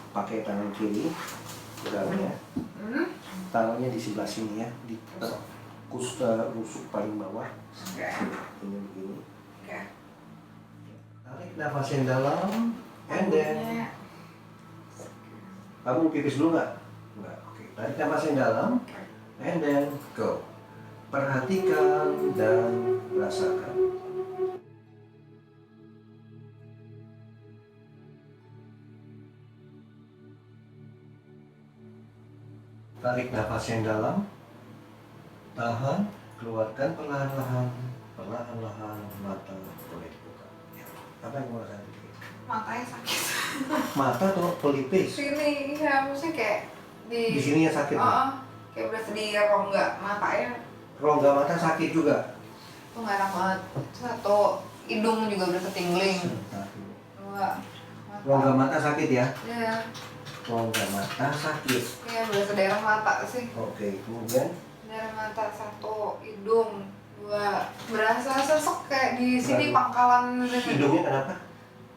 Speaker 1: pakai tangan kiri, pedalnya. Tangannya di sebelah sini ya, di rusuk paling bawah. Ini begini. Tarik nafas yang dalam, and then kamu pipis dulu nggak? Nggak. Oke. Tarik nafas yang dalam, and then go. Perhatikan dan rasakan. Tarik nafas yang dalam, tahan, keluarkan perlahan-lahan, mata boleh dibuka. Ya. Apa yang mau rasakan?
Speaker 2: Matanya sakit.
Speaker 1: Mata atau pelipis?
Speaker 2: Sini, ya maksudnya kayak
Speaker 1: Di sini yang sakit.
Speaker 2: Kayak berasa di rongga matanya.
Speaker 1: Rongga mata sakit juga.
Speaker 2: Tuh nggak enak banget. Satu, hidung juga berasa tingling. Dua,
Speaker 1: Rongga mata sakit ya?
Speaker 2: Iya.
Speaker 1: Rongga mata sakit.
Speaker 2: Iya, berasa daerah mata sih.
Speaker 1: Oke, kemudian
Speaker 2: Daerah mata satu, hidung dua, berasa sesek kayak di sini pangkalan.
Speaker 1: hidungnya kenapa?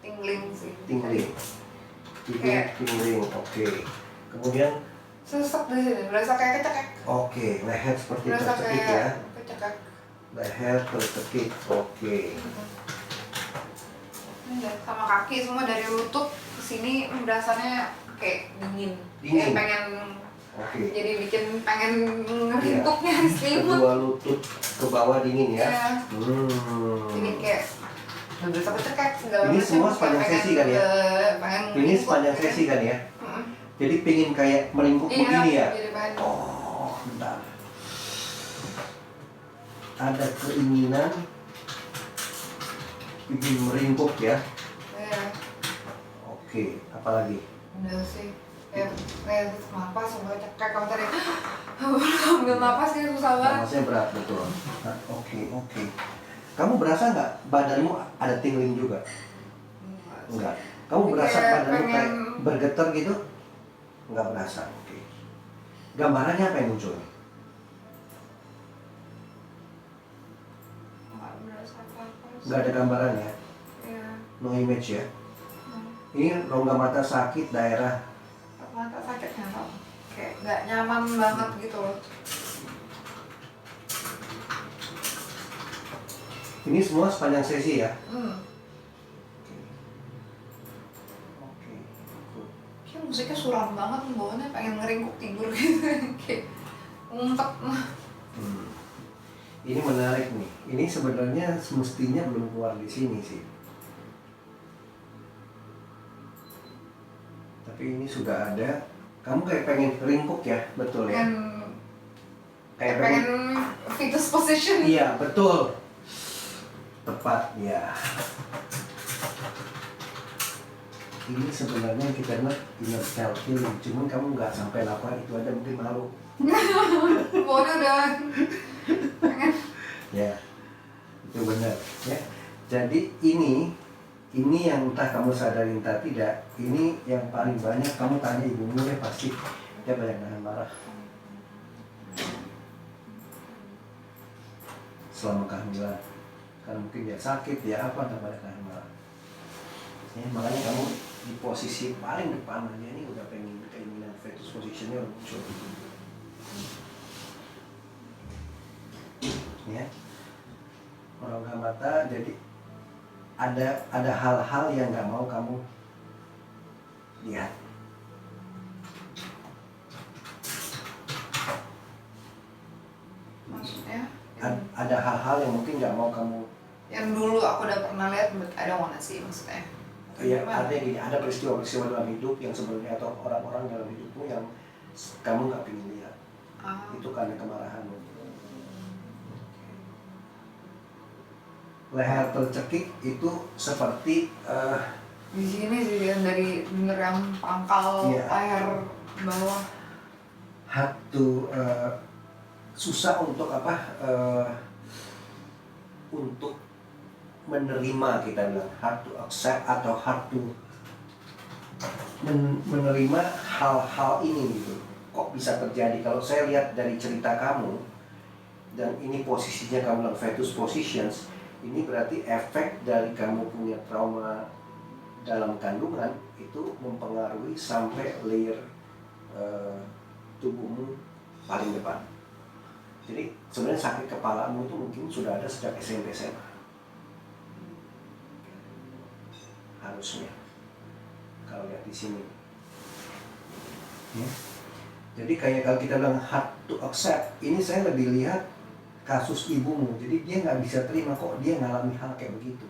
Speaker 2: Tingling sih.
Speaker 1: Tingling. Hidung tingling. Oke. Kemudian
Speaker 2: Sesek di sini, berasa kayak kecekek.
Speaker 1: oke, leher seperti
Speaker 2: Berasa
Speaker 1: tercekik ya.
Speaker 2: kayak kecekek.
Speaker 1: Leher tercekik. Oke.
Speaker 2: Ini sama kaki semua dari lutut ke sini berasanya kayak dingin.
Speaker 1: Dingin.
Speaker 2: Kayak pengen
Speaker 1: Oke.
Speaker 2: jadi bikin pengen ngeringkuknya di selimut.
Speaker 1: Kedua lutut ke bawah dingin ya.
Speaker 2: Iya. Jadi kayak berasa kecekek segala
Speaker 1: Ini
Speaker 2: macam.
Speaker 1: semua sepanjang
Speaker 2: Kayak
Speaker 1: sesi kan ya?
Speaker 2: pengen
Speaker 1: Ini
Speaker 2: ngeringkuk
Speaker 1: sepanjang
Speaker 2: gitu.
Speaker 1: sesi kan ya? Jadi pengen kayak meringkuk begini ya?
Speaker 2: Jadi pengen.
Speaker 1: Oh, bentar. Ada keinginan ingin meringkuk ya?
Speaker 2: Iya.
Speaker 1: Oke, apalagi?
Speaker 2: Udah sih. Kayak napas sampai cekek kamu tadi. Ambil napas sih susah banget.
Speaker 1: Napasnya berat betul. Nah, oke. Kamu berasa nggak badanmu ada tingling juga? Enggak. Kamu berasa
Speaker 2: Kayak
Speaker 1: badanmu kayak
Speaker 2: pengen
Speaker 1: bergetar gitu? Nggak berasa. Oke. Gambarannya apa yang muncul?
Speaker 2: nggak berasa apa-apa sih.
Speaker 1: Nggak ada gambarannya.
Speaker 2: Iya.
Speaker 1: No image ya. Ini rongga mata sakit daerah.
Speaker 2: Mata sakit nggak tau. Kayak nggak nyaman banget gitu loh.
Speaker 1: Ini semua sepanjang sesi ya. Oke. Good.
Speaker 2: Kayak musiknya suram banget, bawahnya pengen ngeringkuk tidur gitu. Kayak ngumpet.
Speaker 1: Ini menarik nih. Ini sebenarnya semestinya belum keluar di sini sih. Tapi ini sudah ada. Kamu kayak pengen ringkuk ya, betul ya? Kayak
Speaker 2: pengen fetus position.
Speaker 1: Iya, betul. Tepat ya. Ini sebenarnya kita bilang inner child healing, cuman kamu nggak sampai lakukan itu aja, mungkin malu.
Speaker 2: Bawahnya udah pengen.
Speaker 1: Ya, itu benar ya. Jadi ini yang entah kamu sadari entah tidak, ini yang paling banyak kamu tanya ibumu ya, pasti dia banyak nahan marah selama kehamilan, karena mungkin dia sakit ya apa, tak banyak nahan marah ya. Makanya kamu di posisi paling depan aja, ini udah pengen keinginan fetus positionnya muncul. ya. Merongga mata, jadi ada hal-hal yang nggak mau kamu lihat.
Speaker 2: Maksudnya?
Speaker 1: Ada hal-hal yang mungkin nggak mau kamu.
Speaker 2: Yang dulu aku udah pernah lihat, but I don't wanna see maksudnya.
Speaker 1: Iya, ada gini, ada peristiwa-peristiwa dalam hidup yang sebenarnya atau orang-orang dalam hidupmu yang kamu nggak ingin lihat. Itu karena kemarahanmu. Leher tercekik itu seperti
Speaker 2: di sini sih yang dari bener yang pangkal leher bawah.
Speaker 1: Susah untuk untuk menerima, kita bilang hard to accept atau hard to menerima hal-hal ini gitu. Kok bisa terjadi? Kalau saya lihat dari cerita kamu dan ini posisinya kamu bilang fetus positions, ini berarti efek dari kamu punya trauma dalam kandungan itu mempengaruhi sampai layer tubuhmu paling depan. Jadi sebenarnya sakit kepalamu itu mungkin sudah ada sejak SMP SMA. Harusnya kalau lihat di sini. Ya. Jadi kayak kalau kita bilang hard to accept, ini saya lebih lihat kasus ibumu. Jadi dia nggak bisa terima kok dia ngalami hal kayak begitu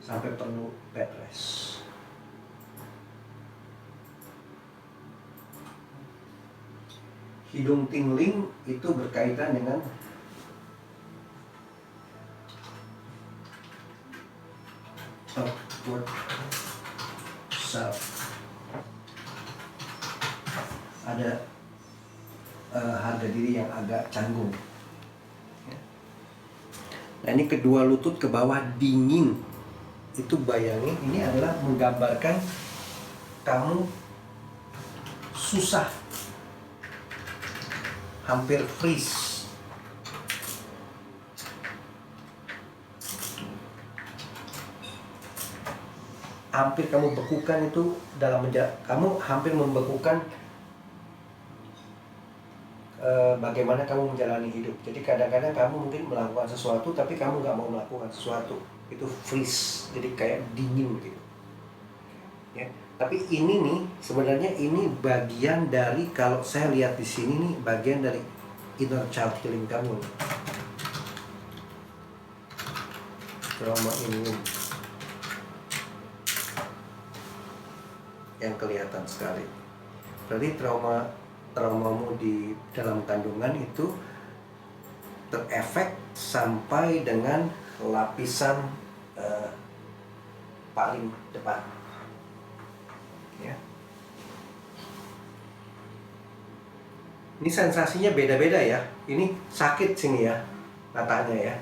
Speaker 1: sampai perlu bed rest. Hidung tingling itu berkaitan dengan upward self. Ada harga diri yang agak canggung. Nah ini kedua lutut ke bawah dingin. Itu bayangin, ini adalah menggambarkan kamu susah, hampir freeze. Hampir kamu bekukan itu kamu hampir membekukan bagaimana kamu menjalani hidup. Jadi kadang-kadang kamu mungkin melakukan sesuatu tapi kamu nggak mau melakukan sesuatu. Itu freeze, jadi kayak dingin gitu. Ya. Tapi ini nih sebenarnya ini bagian dari, kalau saya lihat di sini nih, bagian dari inner child healing kamu. Trauma ini yang kelihatan sekali. Berarti traumamu di dalam kandungan itu terefek sampai dengan lapisan paling depan. Ya. Ini sensasinya beda-beda ya. Ini sakit sini ya, matanya ya.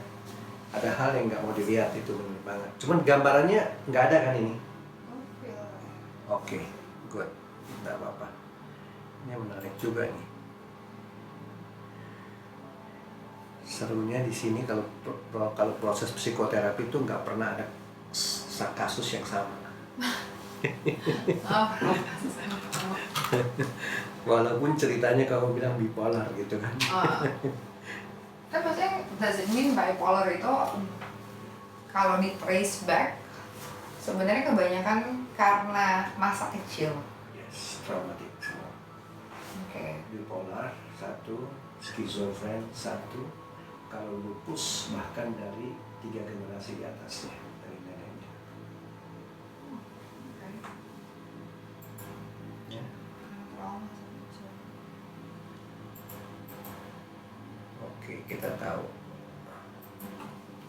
Speaker 1: Ada hal yang nggak mau dilihat, itu benar banget. Cuman gambarannya nggak ada kan ini? Oke, good, nggak apa-apa. Ini menarik juga nih. Serunya di sini kalau proses psikoterapi itu nggak pernah ada kasus yang sama. Walaupun ceritanya kamu bilang bipolar gitu kan.
Speaker 2: Kan maksudnya does it mean bipolar itu kalau di trace back sebenarnya kebanyakan karena masa kecil.
Speaker 1: Yes, traumatik semua.
Speaker 2: Oke.
Speaker 1: Bipolar 1, skizofren 1, kalau lupus bahkan dari 3 generasi di atasnya dari neneknya. Ya. Oke, kita tahu.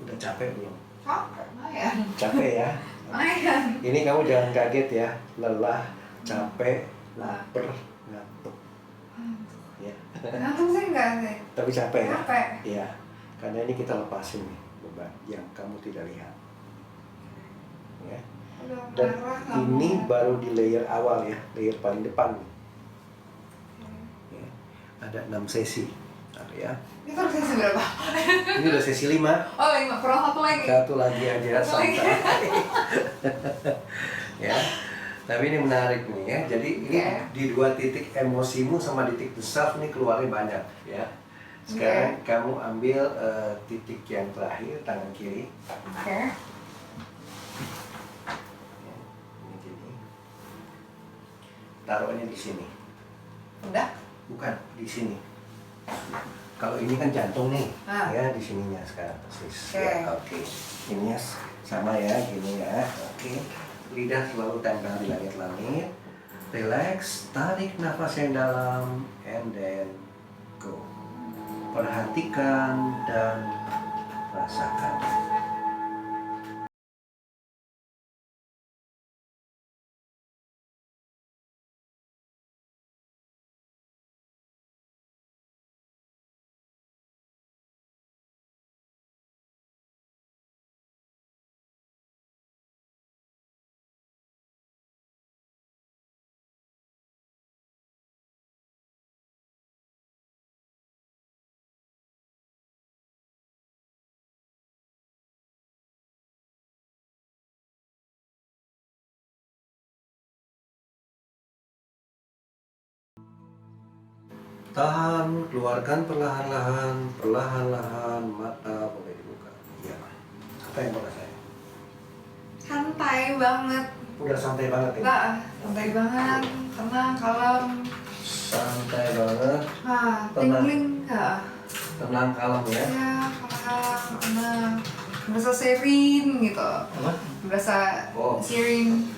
Speaker 1: Udah capek belum?
Speaker 2: Capek, lumayan.
Speaker 1: Capek ya?
Speaker 2: Lumayan.
Speaker 1: Ini kamu jangan kaget ya, lelah, capek, lapar, ngantuk. Ya.
Speaker 2: Ngantuk sih enggak sih.
Speaker 1: Tapi capek ya?
Speaker 2: Capek.
Speaker 1: Iya, karena ini kita lepasin nih beban yang kamu tidak lihat. Ya. Dan ini baru di layer awal ya, layer paling depan. Ya. Ada 6 sesi. Ya.
Speaker 2: Ini kan sesi berapa?
Speaker 1: Ini udah sesi 5.
Speaker 2: Oh 5, kurang satu lagi.
Speaker 1: Satu lagi aja, santai. Ya. Tapi ini menarik nih ya. Jadi ini di 2 titik emosimu sama titik the self ini keluarnya banyak ya. Sekarang kamu ambil titik yang terakhir, tangan kiri.
Speaker 2: Oke.
Speaker 1: Ini gini. Taruhnya di sini.
Speaker 2: Udah?
Speaker 1: Bukan, di sini. Kalau ini kan jantung nih,
Speaker 2: Ah.
Speaker 1: ya di sininya sekarang persis.
Speaker 2: Oke.
Speaker 1: Ya, oke. Ini sama ya, gini ya. Oke. Lidah selalu tempel di langit-langit. Relax, tarik nafas yang dalam, and then go. Perhatikan dan rasakan. Tahan, keluarkan perlahan-lahan, perlahan-lahan, mata boleh dibuka. Iya. Apa yang mau saya?
Speaker 2: Santai banget.
Speaker 1: Udah santai banget ini.
Speaker 2: Enggak, santai banget. Tenang, kalem.
Speaker 1: Santai banget, Tenang.
Speaker 2: Tingling enggak?
Speaker 1: tenang, kalem ya.
Speaker 2: Ya, kalem, enak. Berasa serene gitu.
Speaker 1: Apa?
Speaker 2: Berasa
Speaker 1: Oh.
Speaker 2: serene.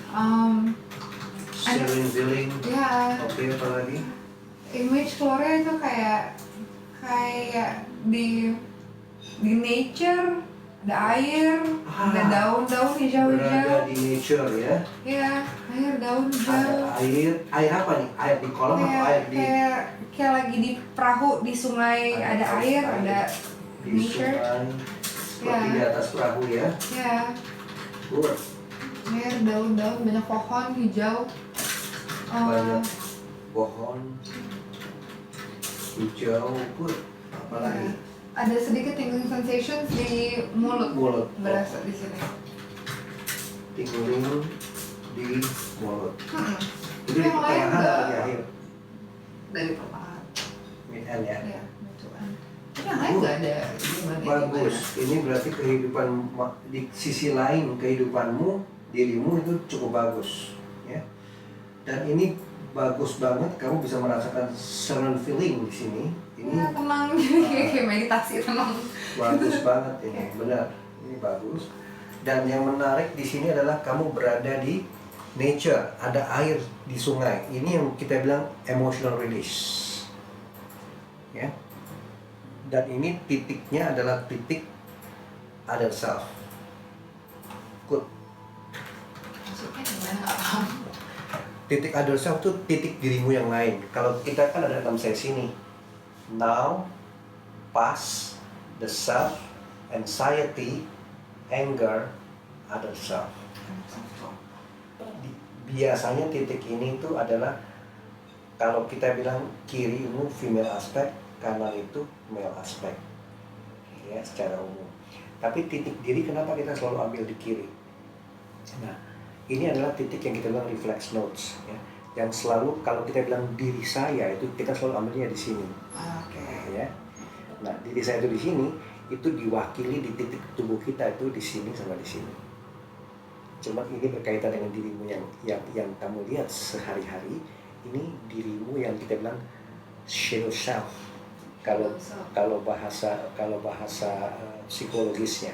Speaker 1: Feeling.
Speaker 2: Ya,
Speaker 1: Oke, apa lagi?
Speaker 2: image keluarnya itu kayak di nature, ada air, ada daun-daun
Speaker 1: Berada
Speaker 2: hijau-hijau.
Speaker 1: di nature ya.
Speaker 2: Ya, air, daun hijau.
Speaker 1: Ada air apa nih? Air di kolam atau air di
Speaker 2: Kayak lagi di perahu di sungai, ada air, ada
Speaker 1: di
Speaker 2: nature.
Speaker 1: sungai, seperti
Speaker 2: Ya.
Speaker 1: di atas perahu ya.
Speaker 2: Ya,
Speaker 1: Good.
Speaker 2: air, daun-daun, banyak pohon hijau.
Speaker 1: Banyak pohon hijau. Good. Apa lagi?
Speaker 2: Ada sedikit tingling sensation di mulut.
Speaker 1: Mulut.
Speaker 2: Berasa di sini.
Speaker 1: Tingling di mulut. Itu di
Speaker 2: Yang lain
Speaker 1: pertengahan
Speaker 2: enggak.
Speaker 1: atau di akhir?
Speaker 2: Dari perlahan.
Speaker 1: Mid end ya.
Speaker 2: Ya, betulan. Tapi yang lain nggak ada gimana.
Speaker 1: Bagus. Ini berarti kehidupan di sisi lain kehidupanmu, dirimu itu cukup bagus, ya. Dan ini bagus banget. Kamu bisa merasakan serene feeling di sini. Ini
Speaker 2: Ya, tenang. Kayak meditasi tenang.
Speaker 1: bagus banget ini, benar. Ini bagus. Dan yang menarik di sini adalah kamu berada di nature, ada air di sungai. Ini yang kita bilang emotional release. Ya. Dan ini titiknya adalah titik other self. Good.
Speaker 2: Maksudnya gimana nggak paham.
Speaker 1: Titik other self itu titik dirimu yang lain. Kalau kita kan ada 6 sesi nih. Now, past, the self, anxiety, anger, other self. Biasanya titik ini itu adalah kalau kita bilang kiri itu female aspect, kanan itu male aspect, ya secara umum. Tapi titik diri kenapa kita selalu ambil di kiri? Nah, ini adalah titik yang kita bilang reflex nodes, ya. Yang selalu kalau kita bilang diri saya itu kita selalu ambilnya di sini,
Speaker 2: Oke.
Speaker 1: ya. Nah, diri saya itu di sini itu diwakili di titik tubuh kita itu di sini sama di sini. Cuma ini berkaitan dengan dirimu yang kamu lihat sehari-hari. Ini dirimu yang kita bilang shadow self. Kalau bahasa psikologisnya.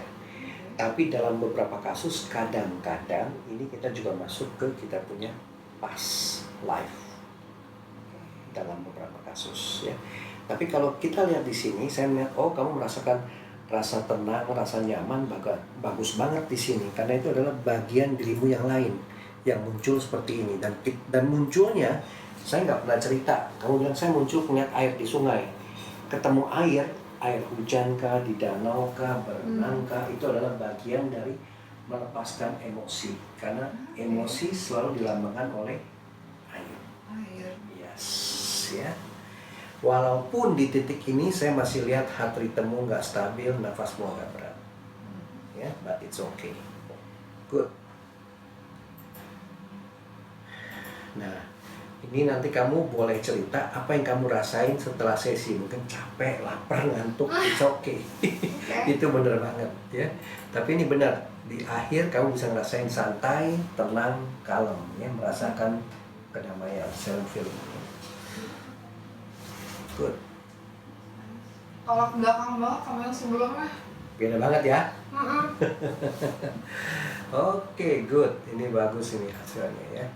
Speaker 1: Tapi dalam beberapa kasus kadang-kadang ini kita juga masuk ke kita punya past life dalam beberapa kasus ya. Tapi kalau kita lihat di sini, saya melihat kamu merasakan rasa tenang, rasa nyaman, bagus banget di sini karena itu adalah bagian dirimu yang lain yang muncul seperti ini dan munculnya saya nggak pernah cerita. Kamu bilang saya muncul melihat air di sungai, ketemu air hujan kah, di danau kah, berenang kah, itu adalah bagian dari melepaskan emosi karena emosi selalu dilambangkan oleh air. Yes, ya. Walaupun di titik ini saya masih lihat heart rhythmmu nggak stabil, nafasmu agak berat, ya, but it's okay, good. Nah, Ini nanti kamu boleh cerita apa yang kamu rasain setelah sesi. Mungkin capek, lapar, ngantuk, it's okay. Itu bener banget ya. Tapi ini benar, di akhir kamu bisa ngerasain santai, tenang, kalem ya, merasakan kedamaian, self feeling. Good.
Speaker 2: Kalau ke belakang banget sama yang sebelumnya.
Speaker 1: Beda banget ya.
Speaker 2: Mm-mm.
Speaker 1: Oke, good. Ini bagus ini hasilnya ya.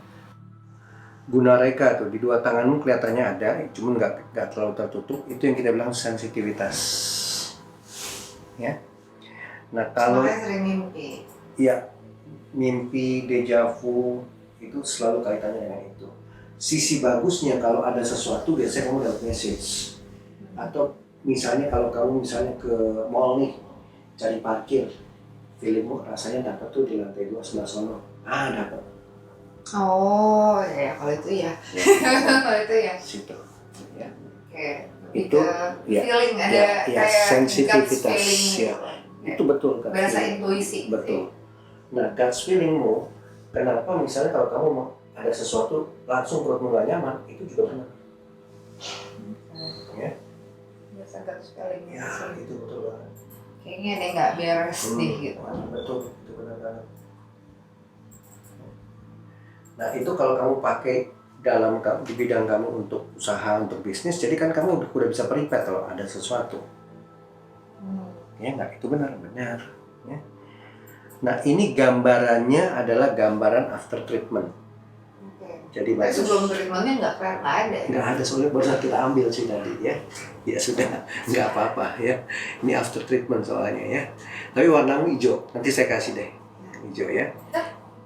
Speaker 1: Guna reka tuh di dua tanganmu kelihatannya ada, cuma nggak terlalu tertutup. Itu yang kita bilang sensitivitas. Ya. Nah kalau
Speaker 2: Soalnya sering mimpi.
Speaker 1: ya mimpi, deja vu itu selalu kaitannya dengan itu. Sisi bagusnya kalau ada sesuatu biasanya kamu dapat message. Atau misalnya kalau kamu misalnya ke mall nih cari parkir, feelingmu rasanya dapat tuh di lantai 2 sebelah sono. Dapat.
Speaker 2: Oh ya kalau itu ya. Kalau itu ya.
Speaker 1: Situ. Ya.
Speaker 2: Kayak
Speaker 1: Itu, ya,
Speaker 2: feeling ada
Speaker 1: ya,
Speaker 2: kayak
Speaker 1: sensitivitas,
Speaker 2: gut feeling
Speaker 1: ya. Itu betul kan?
Speaker 2: Berasa intuisi.
Speaker 1: Betul. Nah, gut feelingmu, kenapa misalnya kalau kamu mau ada sesuatu langsung perutmu nggak nyaman, itu juga benar. Ya.
Speaker 2: Berasa gut feeling.
Speaker 1: Ya, itu betul banget.
Speaker 2: Kayaknya ada yang nggak beres deh gitu.
Speaker 1: Betul, itu benar banget. Nah, itu kalau kamu pakai dalam di bidang kamu untuk usaha, untuk bisnis, jadi kan kamu udah bisa prepare kalau ada sesuatu. Ya nggak, itu benar ya. Nah ini gambarannya adalah gambaran after treatment. Jadi bagus.
Speaker 2: Sebelum treatmentnya nggak ada.
Speaker 1: Nggak ada, soalnya baru kita ambil sih tadi ya. Ya sudah, nggak apa-apa ya. Ini after treatment soalnya ya. Tapi warna hijau, nanti saya kasih deh hijau ya.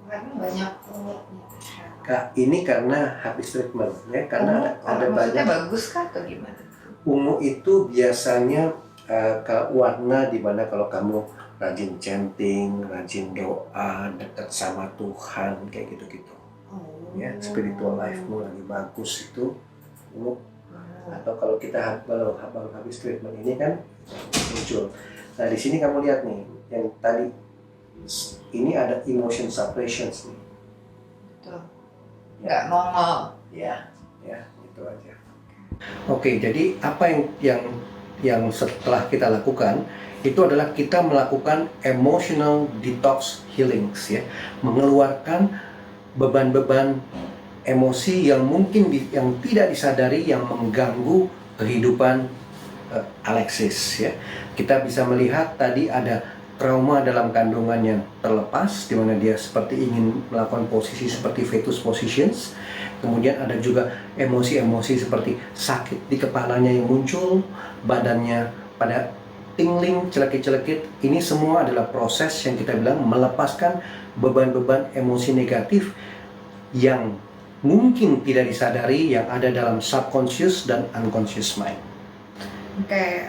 Speaker 2: Karena banyak ungunya.
Speaker 1: Kak, ini karena habis treatment ya, karena ada
Speaker 2: maksudnya
Speaker 1: banyak.
Speaker 2: bagus kah atau gimana?
Speaker 1: Ungu itu biasanya warna dimana kalau kamu rajin chanting, rajin doa, dekat sama Tuhan, kayak gitu-gitu. Ya, spiritual life-mu lagi bagus itu ungu. Atau kalau kita baru habis treatment ini kan muncul. Nah di sini kamu lihat nih, yang tadi ini ada emotion suppressions nih.
Speaker 2: Betul. Nggak normal.
Speaker 1: Ya, itu aja. Oke, jadi apa yang setelah kita lakukan itu adalah kita melakukan emotional detox healings ya, mengeluarkan beban-beban emosi yang mungkin yang tidak disadari yang mengganggu kehidupan Alexis ya. Kita bisa melihat tadi ada trauma dalam kandungan yang terlepas, di mana dia seperti ingin melakukan posisi seperti fetus positions. Kemudian ada juga emosi-emosi seperti sakit di kepalanya yang muncul, badannya pada tingling, celekit-celekit. Ini semua adalah proses yang kita bilang melepaskan beban-beban emosi negatif yang mungkin tidak disadari yang ada dalam subconscious dan unconscious mind.
Speaker 2: Oke,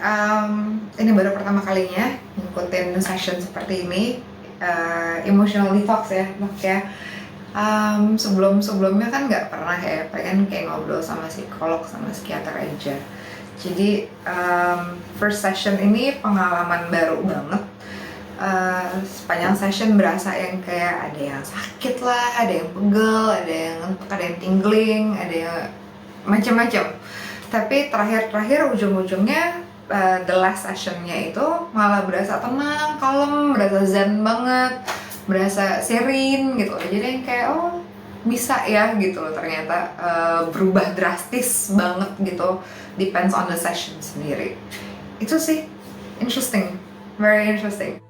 Speaker 2: ini baru pertama kalinya ngikutin session seperti ini, emotional detox ya, dok ya. Sebelumnya kan nggak pernah ya, pengen kayak ngobrol sama psikolog, sama psikiater aja. Jadi first session ini pengalaman baru banget. Sepanjang session berasa yang kayak ada yang sakit lah, ada yang pegel, ada yang ngantuk, ada yang tingling, ada yang macam-macam. Tapi terakhir ujung-ujungnya the last sessionnya itu malah berasa tenang, kalem, berasa zen banget, berasa serene gitu. Jadi yang kayak bisa ya gitu loh ternyata, berubah drastis banget gitu, depends on the session sendiri. Itu sih interesting, very interesting.